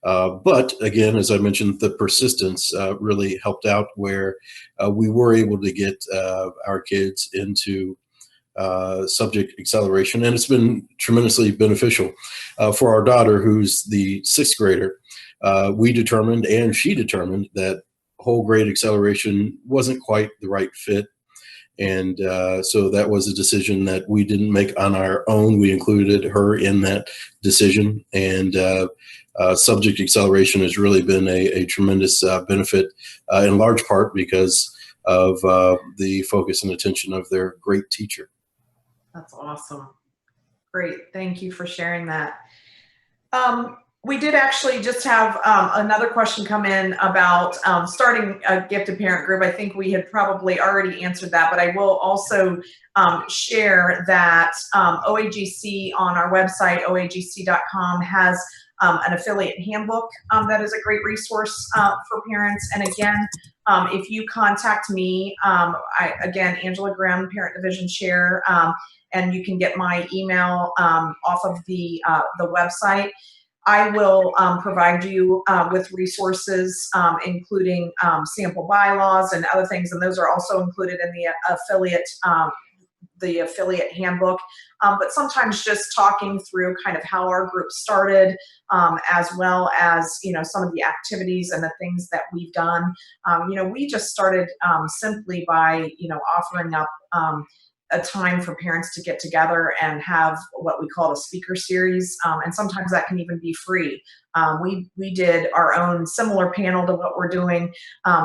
But again, as I mentioned, the persistence really helped out, where we were able to get our kids into subject acceleration, and it's been tremendously beneficial. For our daughter, who's the 6th grader, we determined, and she determined, that whole grade acceleration wasn't quite the right fit. And so that was a decision that we didn't make on our own. We included her in that decision, and subject acceleration has really been a tremendous benefit, in large part because of the focus and attention of their great teacher. That's awesome. Great. Thank you for sharing that. We did actually just have another question come in about starting a gifted parent group. I think we had probably already answered that, but I will also share that OAGC on our website, oagc.com, has an affiliate handbook that is a great resource for parents. And again, if you contact me, again, Angela Grimm, Parent Division Chair, and you can get my email off of the website. I will provide you with resources, including sample bylaws and other things, and those are also included in the affiliate handbook. But sometimes just talking through kind of how our group started, as well as some of the activities and the things that we've done. We just started simply by offering up a time for parents to get together and have what we call a speaker series, and sometimes that can even be free. We did our own similar panel to what we're doing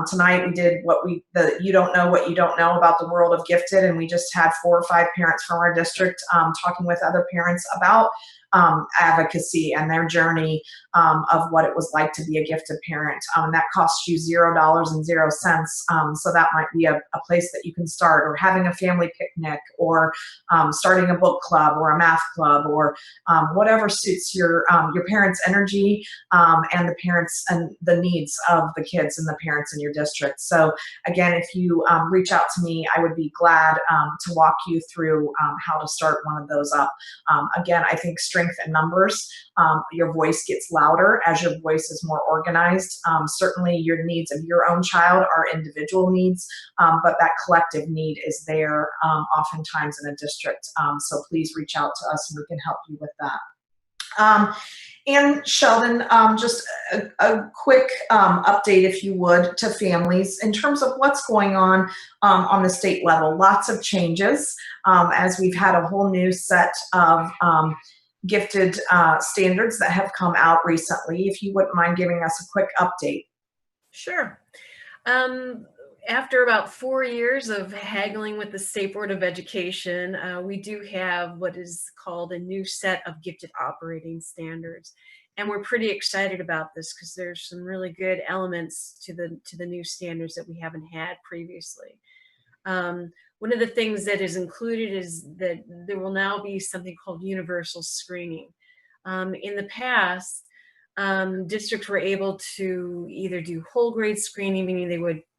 tonight. We did the You Don't Know What You Don't Know About the World of Gifted, and we just had 4 or 5 parents from our district talking with other parents about advocacy and their journey of what it was like to be a gifted parent. And that costs you $0.00. So that might be a place that you can start, or having a family picnic, or starting a book club or a math club, or whatever suits your parents' energy and the parents and the needs of the kids and the parents in your district. So again, if you reach out to me, I would be glad to walk you through how to start one of those up. Again, I think strength in numbers. Your voice gets louder as your voice is more organized. Certainly your needs of your own child are individual needs, but that collective need is there oftentimes in a district. So please reach out to us and we can help you with that. And Sheldon, just a quick update, if you would, to families in terms of what's going on the state level. Lots of changes as we've had a whole new set of gifted standards that have come out recently. If you wouldn't mind giving us a quick update. Sure. After about 4 years of haggling with the State Board of Education, we do have what is called a new set of gifted operating standards. And we're pretty excited about this because there's some really good elements to the new standards that we haven't had previously. One of the things that is included is that there will now be something called universal screening. In the past, districts were able to either do whole grade screening, meaning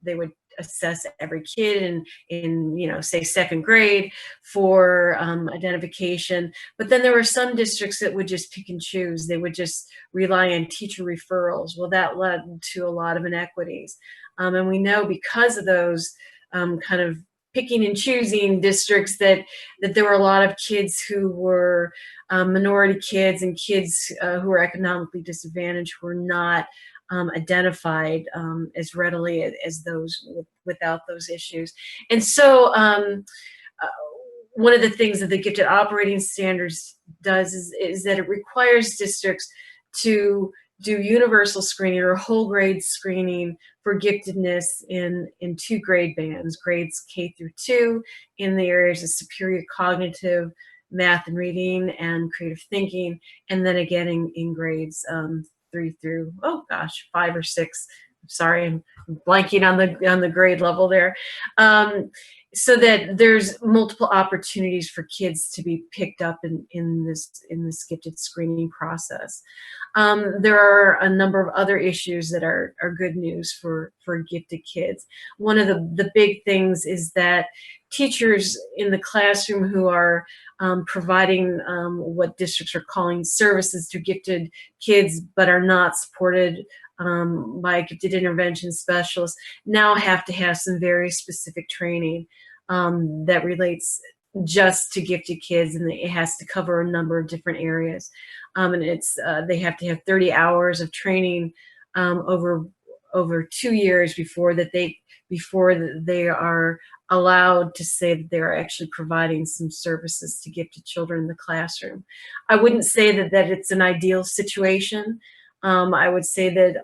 they would assess every kid in say 2nd grade for identification. But then there were some districts that would just pick and choose. They would just rely on teacher referrals. Well, that led to a lot of inequities. And we know because of those kind of picking and choosing districts that there were a lot of kids who were minority kids and kids who were economically disadvantaged who were not identified as readily as those without those issues. And so one of the things that the Gifted Operating Standards does is that it requires districts to do universal screening or whole grade screening for giftedness in 2 grade bands, grades K through 2 in the areas of superior cognitive, math and reading, and creative thinking, and then again in grades 3 through 5 or 6. Sorry, I'm blanking on the grade level there. So that there's multiple opportunities for kids to be picked up in this gifted screening process. There are a number of other issues that are good news for gifted kids. One of the big things is that teachers in the classroom who are providing what districts are calling services to gifted kids but are not supported by gifted intervention specialists now have to have some very specific training that relates just to gifted kids, and it has to cover a number of different areas. And it's they have to have 30 hours of training over 2 years before they are allowed to say that they're actually providing some services to gifted children in the classroom. I wouldn't say that it's an ideal situation. I would say that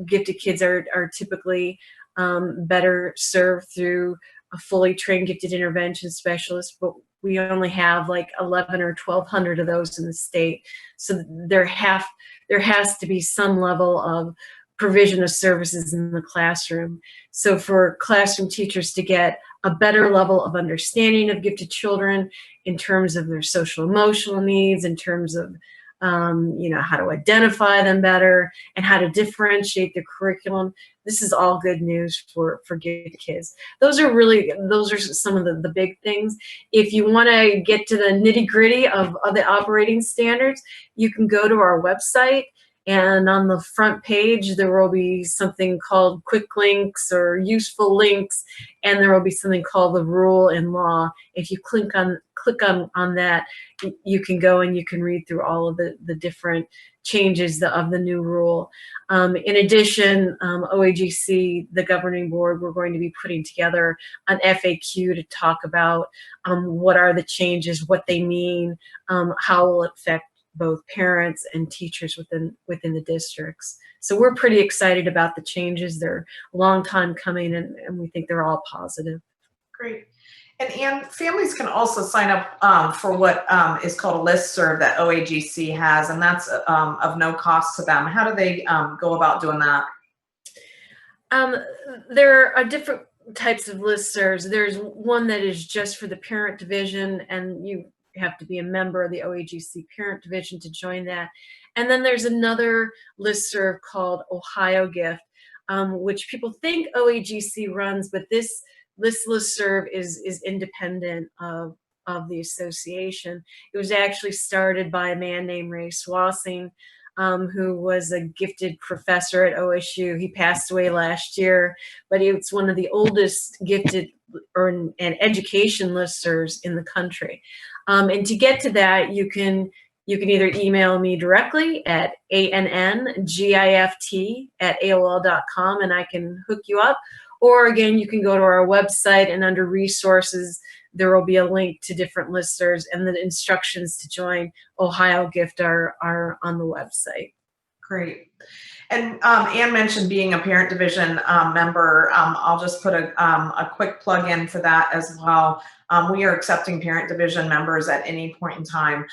gifted kids are typically better served through a fully trained gifted intervention specialist, but we only have like 11 or 1,200 of those in the state. So there has to be some level of provision of services in the classroom. So for classroom teachers to get a better level of understanding of gifted children in terms of their social emotional needs, in terms of how to identify them better and how to differentiate their curriculum. This is all good news for gifted kids. Those are some of the big things. If you want to get to the nitty gritty of the operating standards, you can go to our website, and on the front page there will be something called quick links or useful links, and there will be something called the rule and law. If you click on that, you can go and you can read through all of the different changes of the new rule. In addition, OAGC, the governing board, we're going to be putting together an FAQ to talk about what are the changes, what they mean, how will it affect both parents and teachers within the districts. So we're pretty excited about the changes. They're a long time coming, and we think they're all positive. Great. And Anne, families can also sign up for what is called a listserv that OAGC has, and that's of no cost to them. How do they go about doing that? There are different types of listservs. There's one that is just for the Parent Division, and you have to be a member of the OAGC Parent Division to join that. And then there's another listserv called Ohio Gift, which people think OAGC runs, but this listserv is independent of the association. It was actually started by a man named Ray Swassing, who was a gifted professor at OSU. He passed away last year, but it's one of the oldest gifted and education listservs in the country. And to get to that, you can either email me directly at anngift@aol.com, and I can hook you up. Or again, you can go to our website, and under resources, there will be a link to different listservs, and the instructions to join Ohio Gift are on the website. Great. And Anne mentioned being a Parent Division member. I'll just put a quick plug in for that as well. We are accepting Parent Division members at any point in time.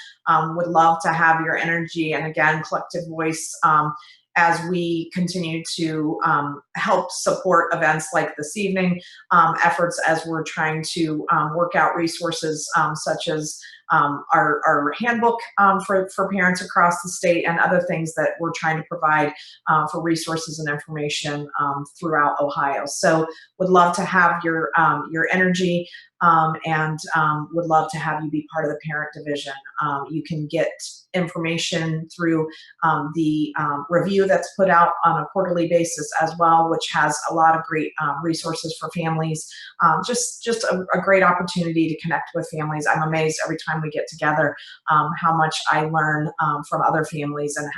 Would love to have your energy and, again, collective voice as we continue to help support events like this evening, efforts as we're trying to work out resources such as our handbook for parents across the state, and other things that we're trying to provide for resources and information throughout Ohio. So would love to have your energy, and would love to have you be part of the Parent Division. You can get information through the review that's put out on a quarterly basis as well, which has a lot of great resources for families. Just a great opportunity to connect with families. I'm amazed every time we get together how much I learn from other families, and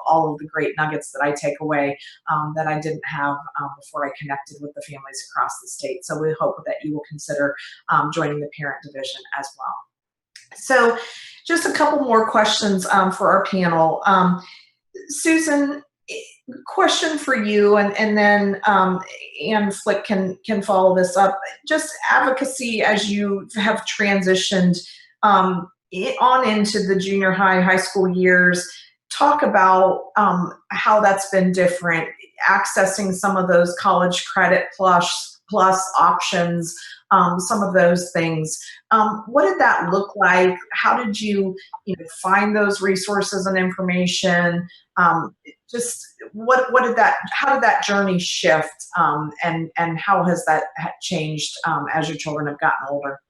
all of the great nuggets that I take away that I didn't have before I connected with the families across the state. So we hope that you will consider joining the Parent Division as well. So just a couple more questions for our panel. Susan, question for you, and then Ann Flick can follow this up. Just advocacy as you have transitioned on into the junior high school years. Talk about how that's been different, accessing some of those college credit plus options, some of those things. What did that look like? How did you find those resources and information? Just how did that journey shift, and how has that changed as your children have gotten older?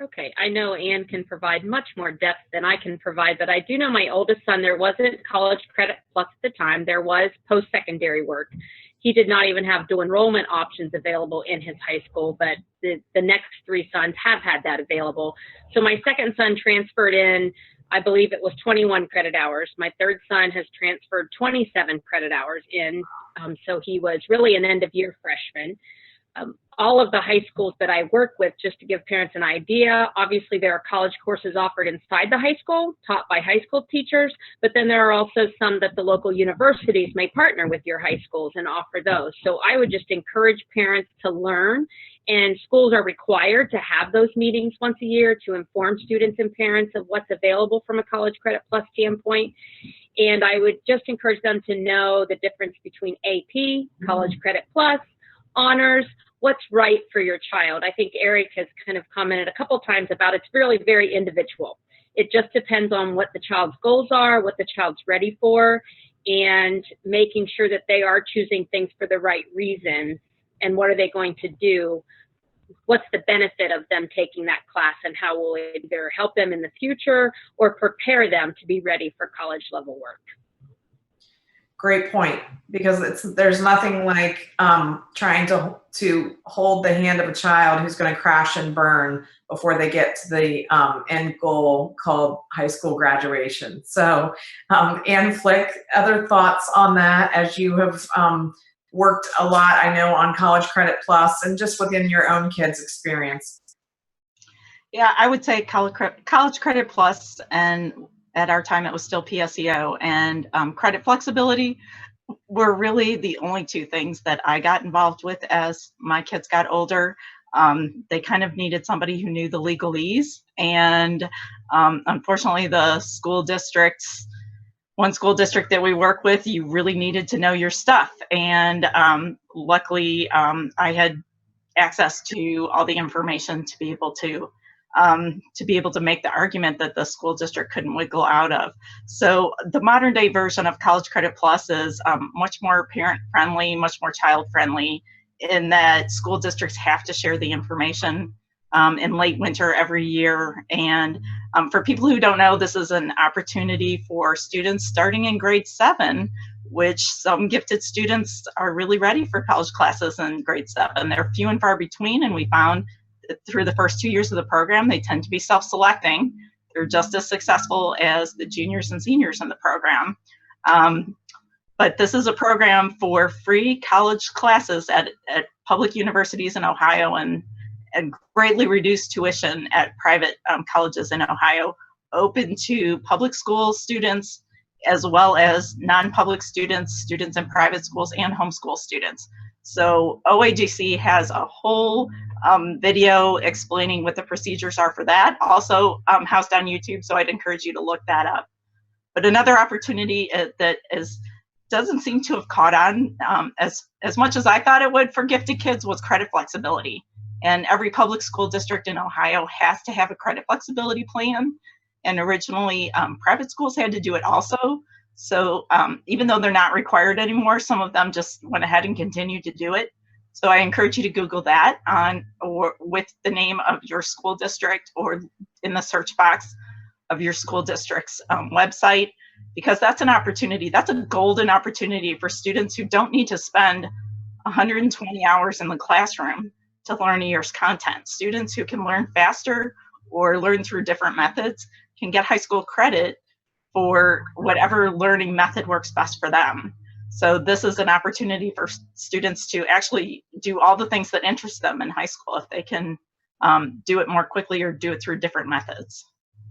Okay, I know Ann can provide much more depth than I can provide, but I do know my oldest son, there wasn't college credit plus at the time. There was post-secondary work. He did not even have dual enrollment options available in his high school, but the next three sons have had that available. So my second son transferred in, I believe it was 21 credit hours. My third son has transferred 27 credit hours in, so he was really an end-of-year freshman. All of the high schools that I work with, just to give parents an idea, obviously there are college courses offered inside the high school, taught by high school teachers, but then there are also some that the local universities may partner with your high schools and offer those. So I would just encourage parents to learn, and schools are required to have those meetings once a year to inform students and parents of what's available from a college credit plus standpoint. And I would just encourage them to know the difference between AP, college credit plus, honors, what's right for your child. I think Eric has kind of commented a couple times about it's really very individual. It just depends on what the child's goals are, what the child's ready for, and making sure that they are choosing things for the right reasons, and what are they going to do. What's the benefit of them taking that class, and how will it either help them in the future or prepare them to be ready for college level work. Great point, because there's nothing like trying to hold the hand of a child who's going to crash and burn before they get to the end goal called high school graduation. So Ann Flick, other thoughts on that as you have worked a lot, I know, on College Credit Plus and just within your own kids' experience? Yeah, I would say College Credit Plus, and at our time it was still PSEO, and credit flexibility were really the only two things that I got involved with as my kids got older. They kind of needed somebody who knew the legalese, and unfortunately the school districts, one school district that we work with, you really needed to know your stuff, and luckily I had access to all the information to be able to make the argument that the school district couldn't wiggle out of. So the modern day version of College Credit Plus is much more parent friendly, much more child friendly, in that school districts have to share the information in late winter every year. And for people who don't know, this is an opportunity for students starting in grade 7, which some gifted students are really ready for college classes in grade 7. They're few and far between, and we found through the first 2 years of the program, they tend to be self-selecting. They're just as successful as the juniors and seniors in the program. But this is a program for free college classes at public universities in Ohio, and greatly reduced tuition at private colleges in Ohio, open to public school students as well as non-public students, students in private schools, and homeschool students. So OAGC has a whole video explaining what the procedures are for that, also housed on YouTube, so I'd encourage you to look that up. But another opportunity that doesn't seem to have caught on as much as I thought it would for gifted kids was credit flexibility. And every public school district in Ohio has to have a credit flexibility plan. And originally, private schools had to do it also. So even though they're not required anymore, some of them just went ahead and continued to do it. So I encourage you to Google that or with the name of your school district or in the search box of your school district's website, because that's an opportunity. That's a golden opportunity for students who don't need to spend 120 hours in the classroom to learn a year's content. Students who can learn faster or learn through different methods can get high school credit for whatever learning method works best for them. So this is an opportunity for students to actually do all the things that interest them in high school if they can do it more quickly or do it through different methods.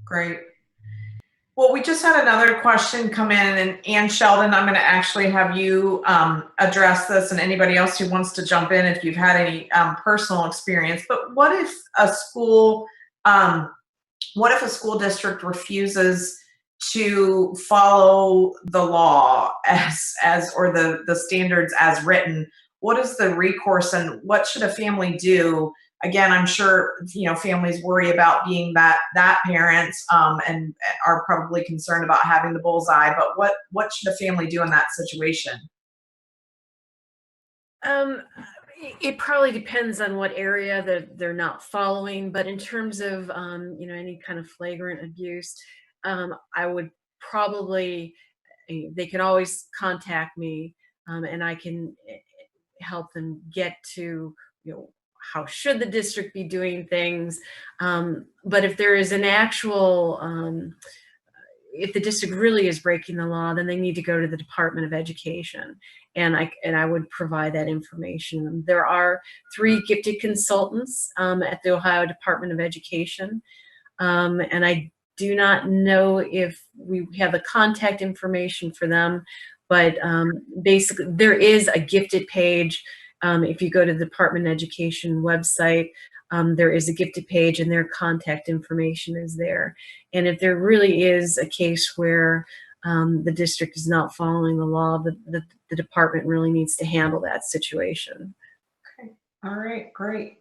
Great. Well, we just had another question come in, and Ann Sheldon, I'm going to actually have you address this, and anybody else who wants to jump in if you've had any personal experience. But what if a school district refuses to follow the law or the standards as written? What is the recourse, and what should a family do? Again, I'm sure families worry about being that parent and are probably concerned about having the bullseye. But what should a family do in that situation? It probably depends on what area that they're not following. But in terms of any kind of flagrant abuse, I would probably, they can always contact me, and I can help them get to how should the district be doing things. But if there is an actual, if the district really is breaking the law, then they need to go to the Department of Education, and I would provide that information. There are 3 gifted consultants at the Ohio Department of Education, and I do not know if we have the contact information for them, but basically there is a gifted page. If you go to the Department of Education website, there is a gifted page and their contact information is there. And if there really is a case where the district is not following the law, the department really needs to handle that situation. Okay. All right, great.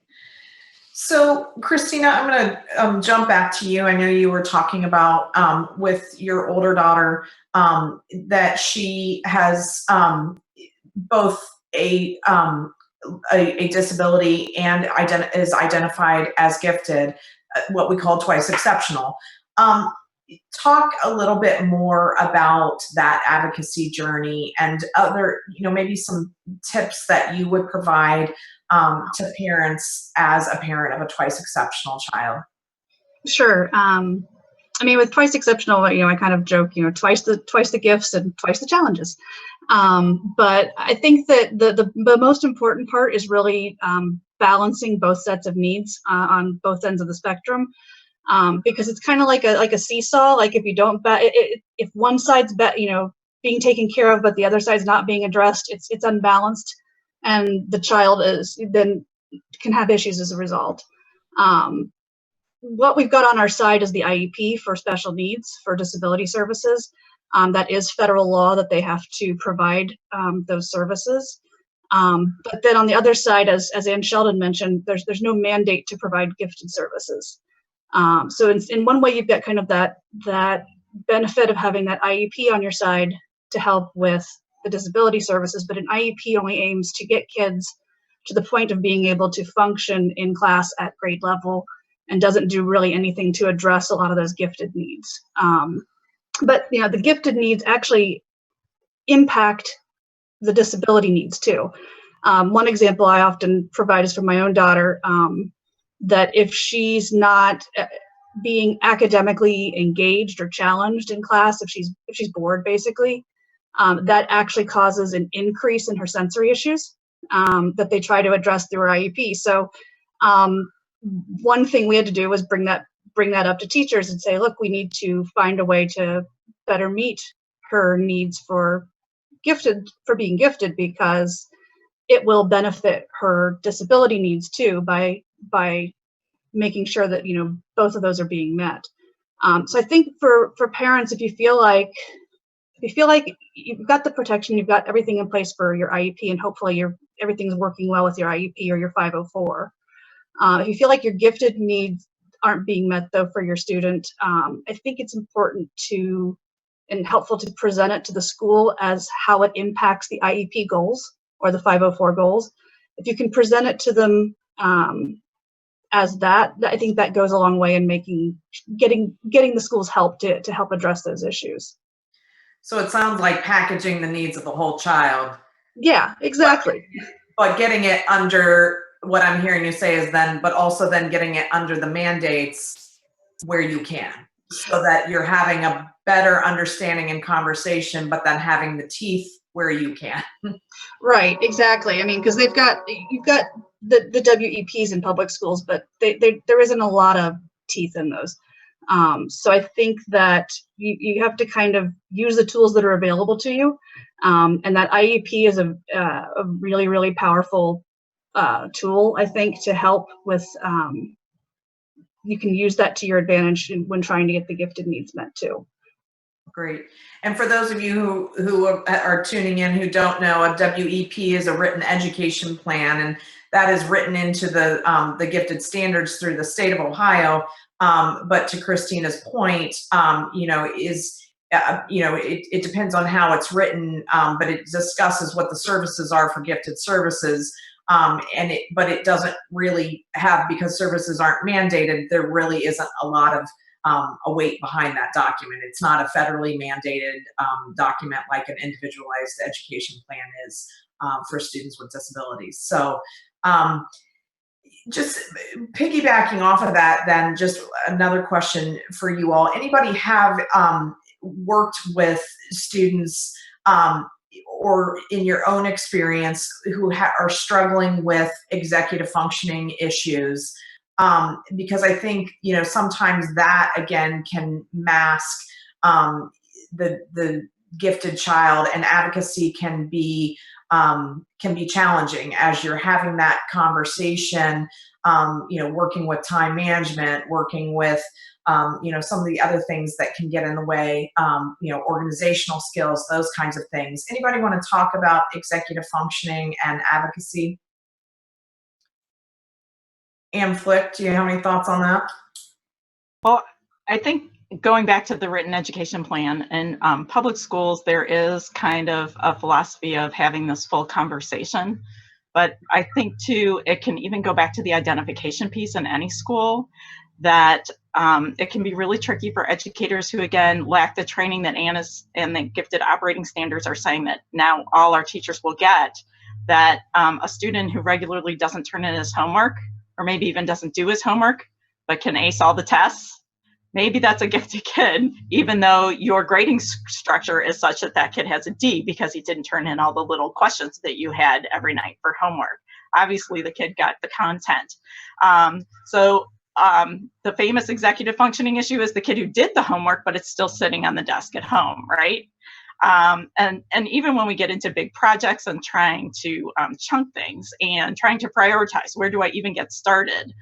So Christina, I'm going to jump back to you. I know you were talking about with your older daughter that she has both a disability and is identified as gifted, what we call twice exceptional. Talk a little bit more about that advocacy journey and other, maybe some tips that you would provide to parents as a parent of a twice exceptional child. Sure. With twice exceptional, I kind of joke, twice the gifts and twice the challenges. But I think that the most important part is really balancing both sets of needs on both ends of the spectrum, because it's kind of like a seesaw. Like if you don't if one side's being taken care of, but the other side's not being addressed, it's unbalanced, and the child can have issues as a result. What we've got on our side is the IEP for special needs for disability services. That is federal law that they have to provide those services. But then on the other side, as Ann Sheldon mentioned, there's no mandate to provide gifted services. So in one way, you've got kind of that benefit of having that IEP on your side to help with the disability services, but an IEP only aims to get kids to the point of being able to function in class at grade level and doesn't do really anything to address a lot of those gifted needs. But the gifted needs actually impact the disability needs too. One example I often provide is for my own daughter, that if she's not being academically engaged or challenged in class, if she's bored basically, that actually causes an increase in her sensory issues that they try to address through her IEP. So one thing we had to do was bring that up to teachers and say, look, we need to find a way to better meet her needs for being gifted, because it will benefit her disability needs too by making sure that both of those are being met. So I think for parents, if you feel like you've got the protection, you've got everything in place for your IEP, and hopefully everything's working well with your IEP or your 504. If you feel like your gifted needs aren't being met though for your student, I think it's important and helpful to present it to the school as how it impacts the IEP goals or the 504 goals. If you can present it to them as that, I think that goes a long way in getting the schools help to help address those issues. So it sounds like packaging the needs of the whole child. Yeah, exactly. But getting it under, what I'm hearing you say is but also then getting it under the mandates where you can, so that you're having a better understanding and conversation, but then having the teeth where you can. Right, exactly. I mean, because you've got the WEPs in public schools, but there isn't a lot of teeth in those. So I think that you have to kind of use the tools that are available to you. And that IEP is a really, really powerful tool, I think, to help with, you can use that to your advantage when trying to get the gifted needs met too. Great. And for those of you who are tuning in who don't know, a WEP is a written education plan, and that is written into the gifted standards through the state of Ohio. But to Christina's point, it depends on how it's written, but it discusses what the services are for gifted services. But it doesn't really have, because services aren't mandated, there really isn't a lot of a weight behind that document. It's not a federally mandated document like an individualized education plan is for students with disabilities. So just piggybacking off of that, then just another question for you all. Anybody have worked with students or in your own experience who are struggling with executive functioning issues? Because I think, sometimes that again can mask the gifted child, and advocacy can be challenging as you're having that conversation, working with time management, working with, some of the other things that can get in the way, organizational skills, those kinds of things. Anybody want to talk about executive functioning and advocacy? Flick, do you have any thoughts on that? Well, I think going back to the written education plan, in public schools, there is kind of a philosophy of having this full conversation. But I think too, it can even go back to the identification piece in any school, that it can be really tricky for educators who, again, lack the training that Anna's and the gifted operating standards are saying that now all our teachers will get, that a student who regularly doesn't turn in his homework, or maybe even doesn't do his homework, but can ace all the tests, maybe that's a gifted kid, even though your grading structure is such that that kid has a D because he didn't turn in all the little questions that you had every night for homework. Obviously, the kid got the content. The famous executive functioning issue is the kid who did the homework, but it's still sitting on the desk at home, right? And even when we get into big projects and trying to chunk things and trying to prioritize, where do I even get started?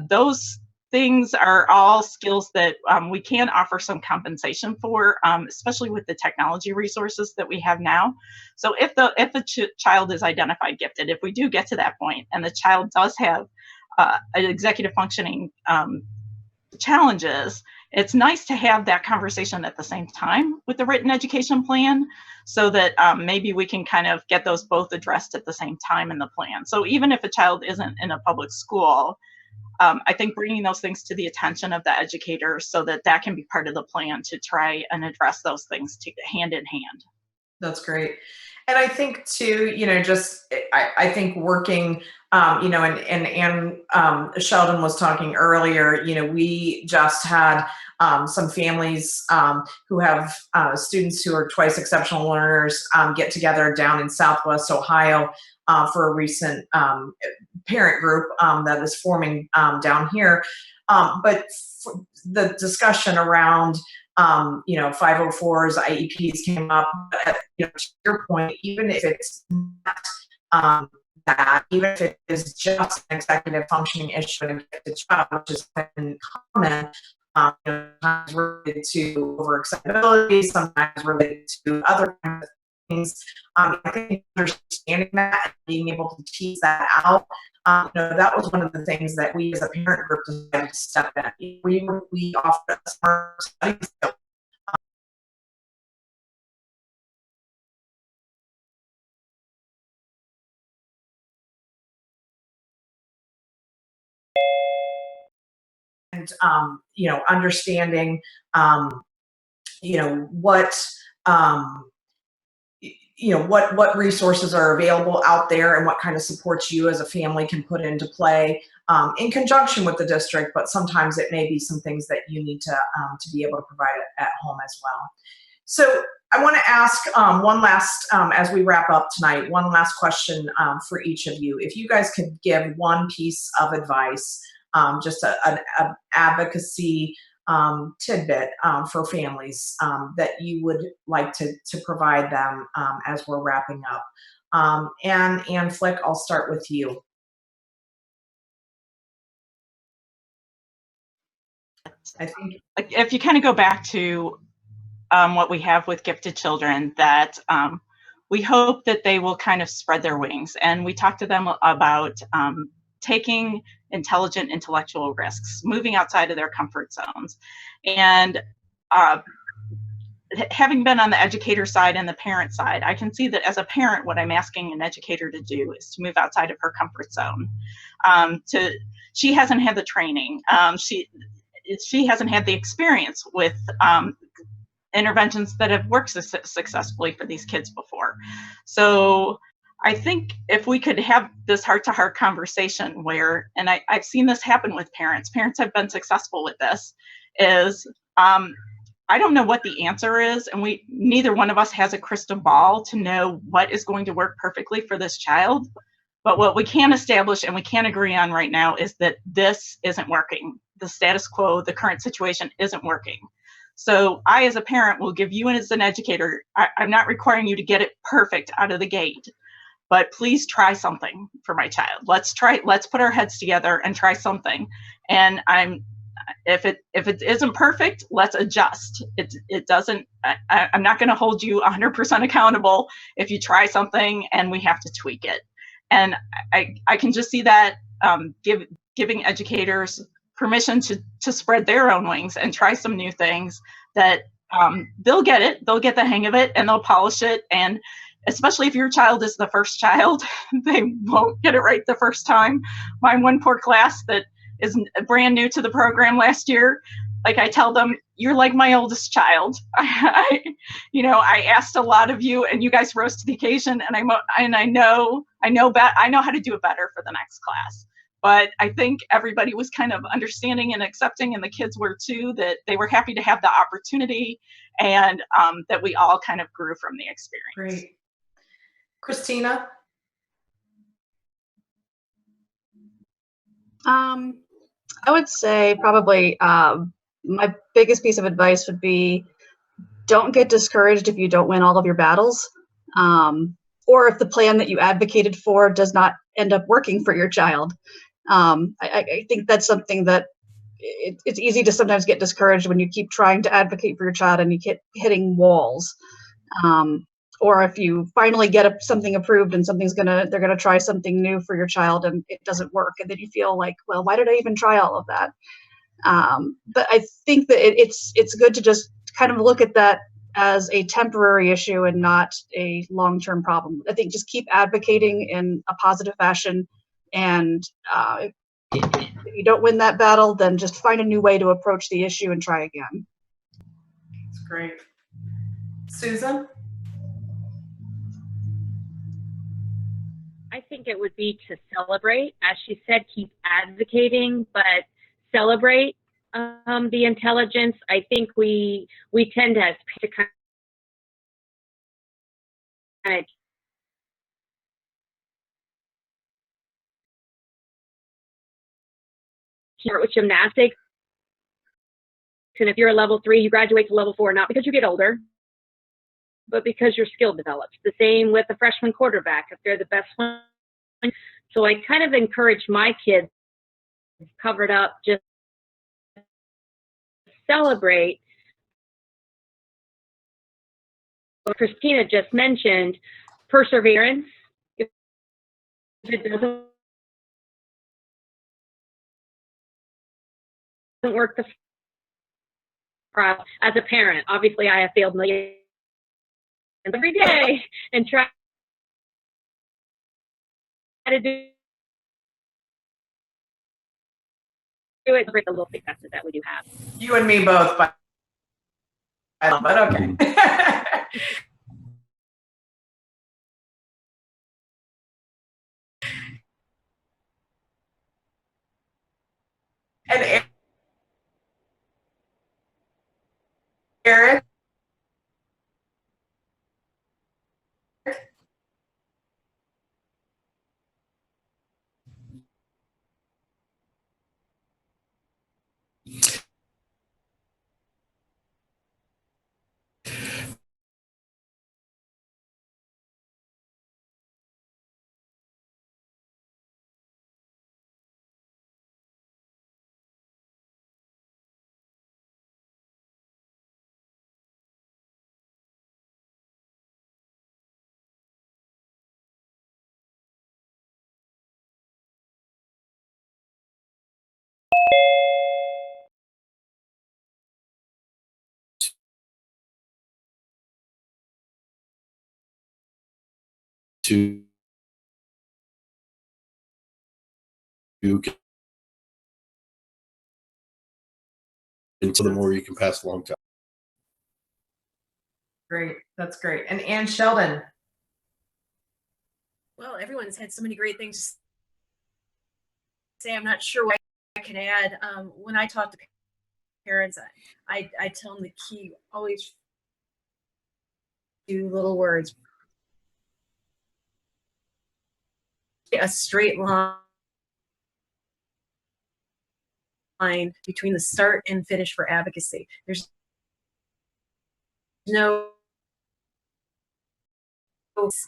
Those things are all skills that we can offer some compensation for, especially with the technology resources that we have now. So if a child is identified gifted, if we do get to that point and the child does have an executive functioning challenges, it's nice to have that conversation at the same time with the written education plan, so that maybe we can kind of get those both addressed at the same time in the plan. So even if a child isn't in a public school, I think bringing those things to the attention of the educator so that that can be part of the plan to try and address those things hand in hand. That's great. And I think too, I think working, and Ann Sheldon was talking earlier, we just had some families who have students who are twice exceptional learners get together down in Southwest Ohio for a recent parent group that is forming down here. But the discussion around 504s, IEPs came up. To your point, even if it's not that, even if it is just an executive functioning issue in a gifted child, which is been common, sometimes related to overexcitability, sometimes related to other kinds of things. I think understanding that and being able to tease that out That was one of the things that we as a parent group decided to step in. We offered a summer study and, understanding, what resources are available out there and what kind of supports you as a family can put into play in conjunction with the district, but sometimes it may be some things that you need to be able to provide at home as well. So I want to ask one last, as we wrap up tonight, one last question for each of you. If you guys could give one piece of advice, just an advocacy tidbit for families that you would like to provide them as we're wrapping up. And Flick, I'll start with you. I think if you kind of go back to what we have with gifted children, that we hope that they will kind of spread their wings. And we talked to them about taking intelligent intellectual risks, moving outside of their comfort zones. And having been on the educator side and the parent side, I can see that as a parent, what I'm asking an educator to do is to move outside of her comfort zone. She hasn't had the training. She hasn't had the experience with interventions that have worked successfully for these kids before. So I think if we could have this heart-to-heart conversation where, and I've seen this happen with parents have been successful with this, is I don't know what the answer is, and neither one of us has a crystal ball to know what is going to work perfectly for this child. But what we can establish and we can agree on right now is that this isn't working. The status quo, the current situation isn't working. So I, as a parent, will give you as an educator, I'm not requiring you to get it perfect out of the gate, but please try something for my child. Let's put our heads together and try something. And if it isn't perfect, let's adjust. I'm not going to hold you 100% accountable if you try something and we have to tweak it. And I can just see that giving educators permission to spread their own wings and try some new things that they'll get it, they'll get the hang of it, and they'll polish it. And especially if your child is the first child, they won't get it right the first time. My one poor class that is brand new to the program last year, like I tell them, you're like my oldest child. I asked a lot of you, and you guys rose to the occasion. And I know how to do it better for the next class. But I think everybody was kind of understanding and accepting, and the kids were too, that they were happy to have the opportunity, and that we all kind of grew from the experience. Great. Christina? I would say probably my biggest piece of advice would be, don't get discouraged if you don't win all of your battles, or if the plan that you advocated for does not end up working for your child. I think that's something that it's easy to sometimes get discouraged when you keep trying to advocate for your child and you keep hitting walls. Or if you finally get something approved and they're gonna try something new for your child and it doesn't work, and then you feel like, well, why did I even try all of that? But I think that it's good to just kind of look at that as a temporary issue and not a long-term problem. I think just keep advocating in a positive fashion, and if you don't win that battle, then just find a new way to approach the issue and try again. That's great. Susan? I think it would be to celebrate. As she said, keep advocating, but celebrate the intelligence. I think we tend to kind of start with gymnastics. And if you're a level 3, you graduate to level 4, not because you get older, but because your skill develops. The same with the freshman quarterback, if they're the best one. So I kind of encourage my kids covered up, just celebrate. What Christina just mentioned, perseverance. If it doesn't work the as a parent. Obviously, I have failed millions every day and try to do it with the little successes that we do have. You and me both, but okay. And Eric? To get into the more you can pass along to. Great, that's great. And Ann Sheldon. Well, everyone's had so many great things to say. I'm not sure what I can add. When I talk to parents, I tell them the key always do little words. A straight line between the start and finish for advocacy. There's no,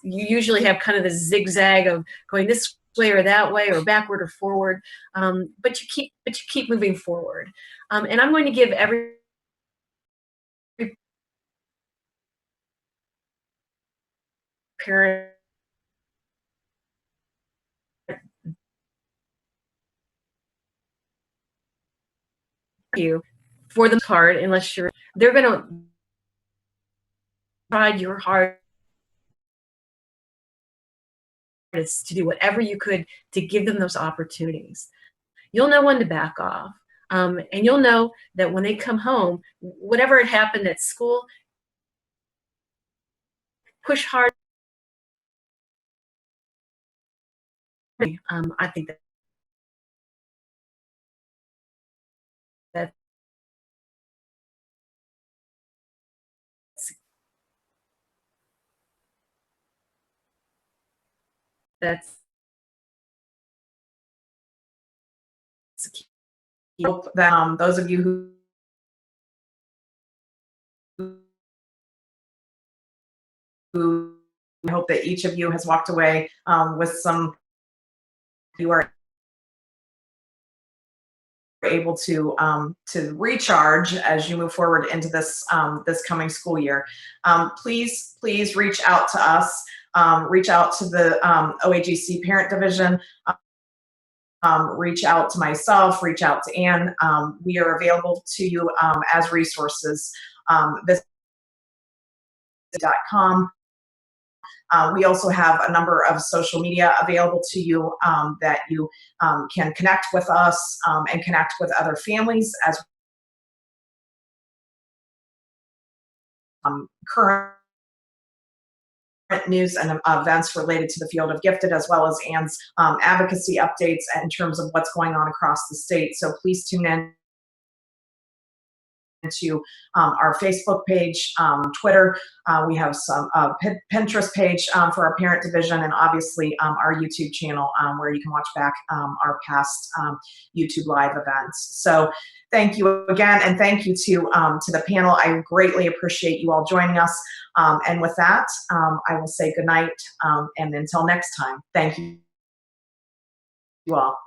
you usually have kind of the zigzag of going this way or that way or backward or forward, but you keep moving forward. And I'm going to give every parent you for the card, unless they're going to try your hardest to do whatever you could to give them those opportunities. You'll know when to back off. And you'll know that when they come home, whatever had happened at school, push hard. I think that's Hope that those of you who I hope that each of you has walked away with some, you are able to recharge as you move forward into this this coming school year. Please reach out to us. Reach out to the OAGC Parent Division. Reach out to myself. Reach out to Ann. We are available to you as resources. This.com. We also have a number of social media available to you that you can connect with us and connect with other families as current news and events related to the field of gifted, as well as Ann's advocacy updates in terms of what's going on across the state. So please tune in to our Facebook page, Twitter. We have some Pinterest page for our parent division, and obviously our YouTube channel where you can watch back our past YouTube live events. So thank you again, and thank you to the panel. I greatly appreciate you all joining us. And with that, I will say good night, and until next time, thank you all.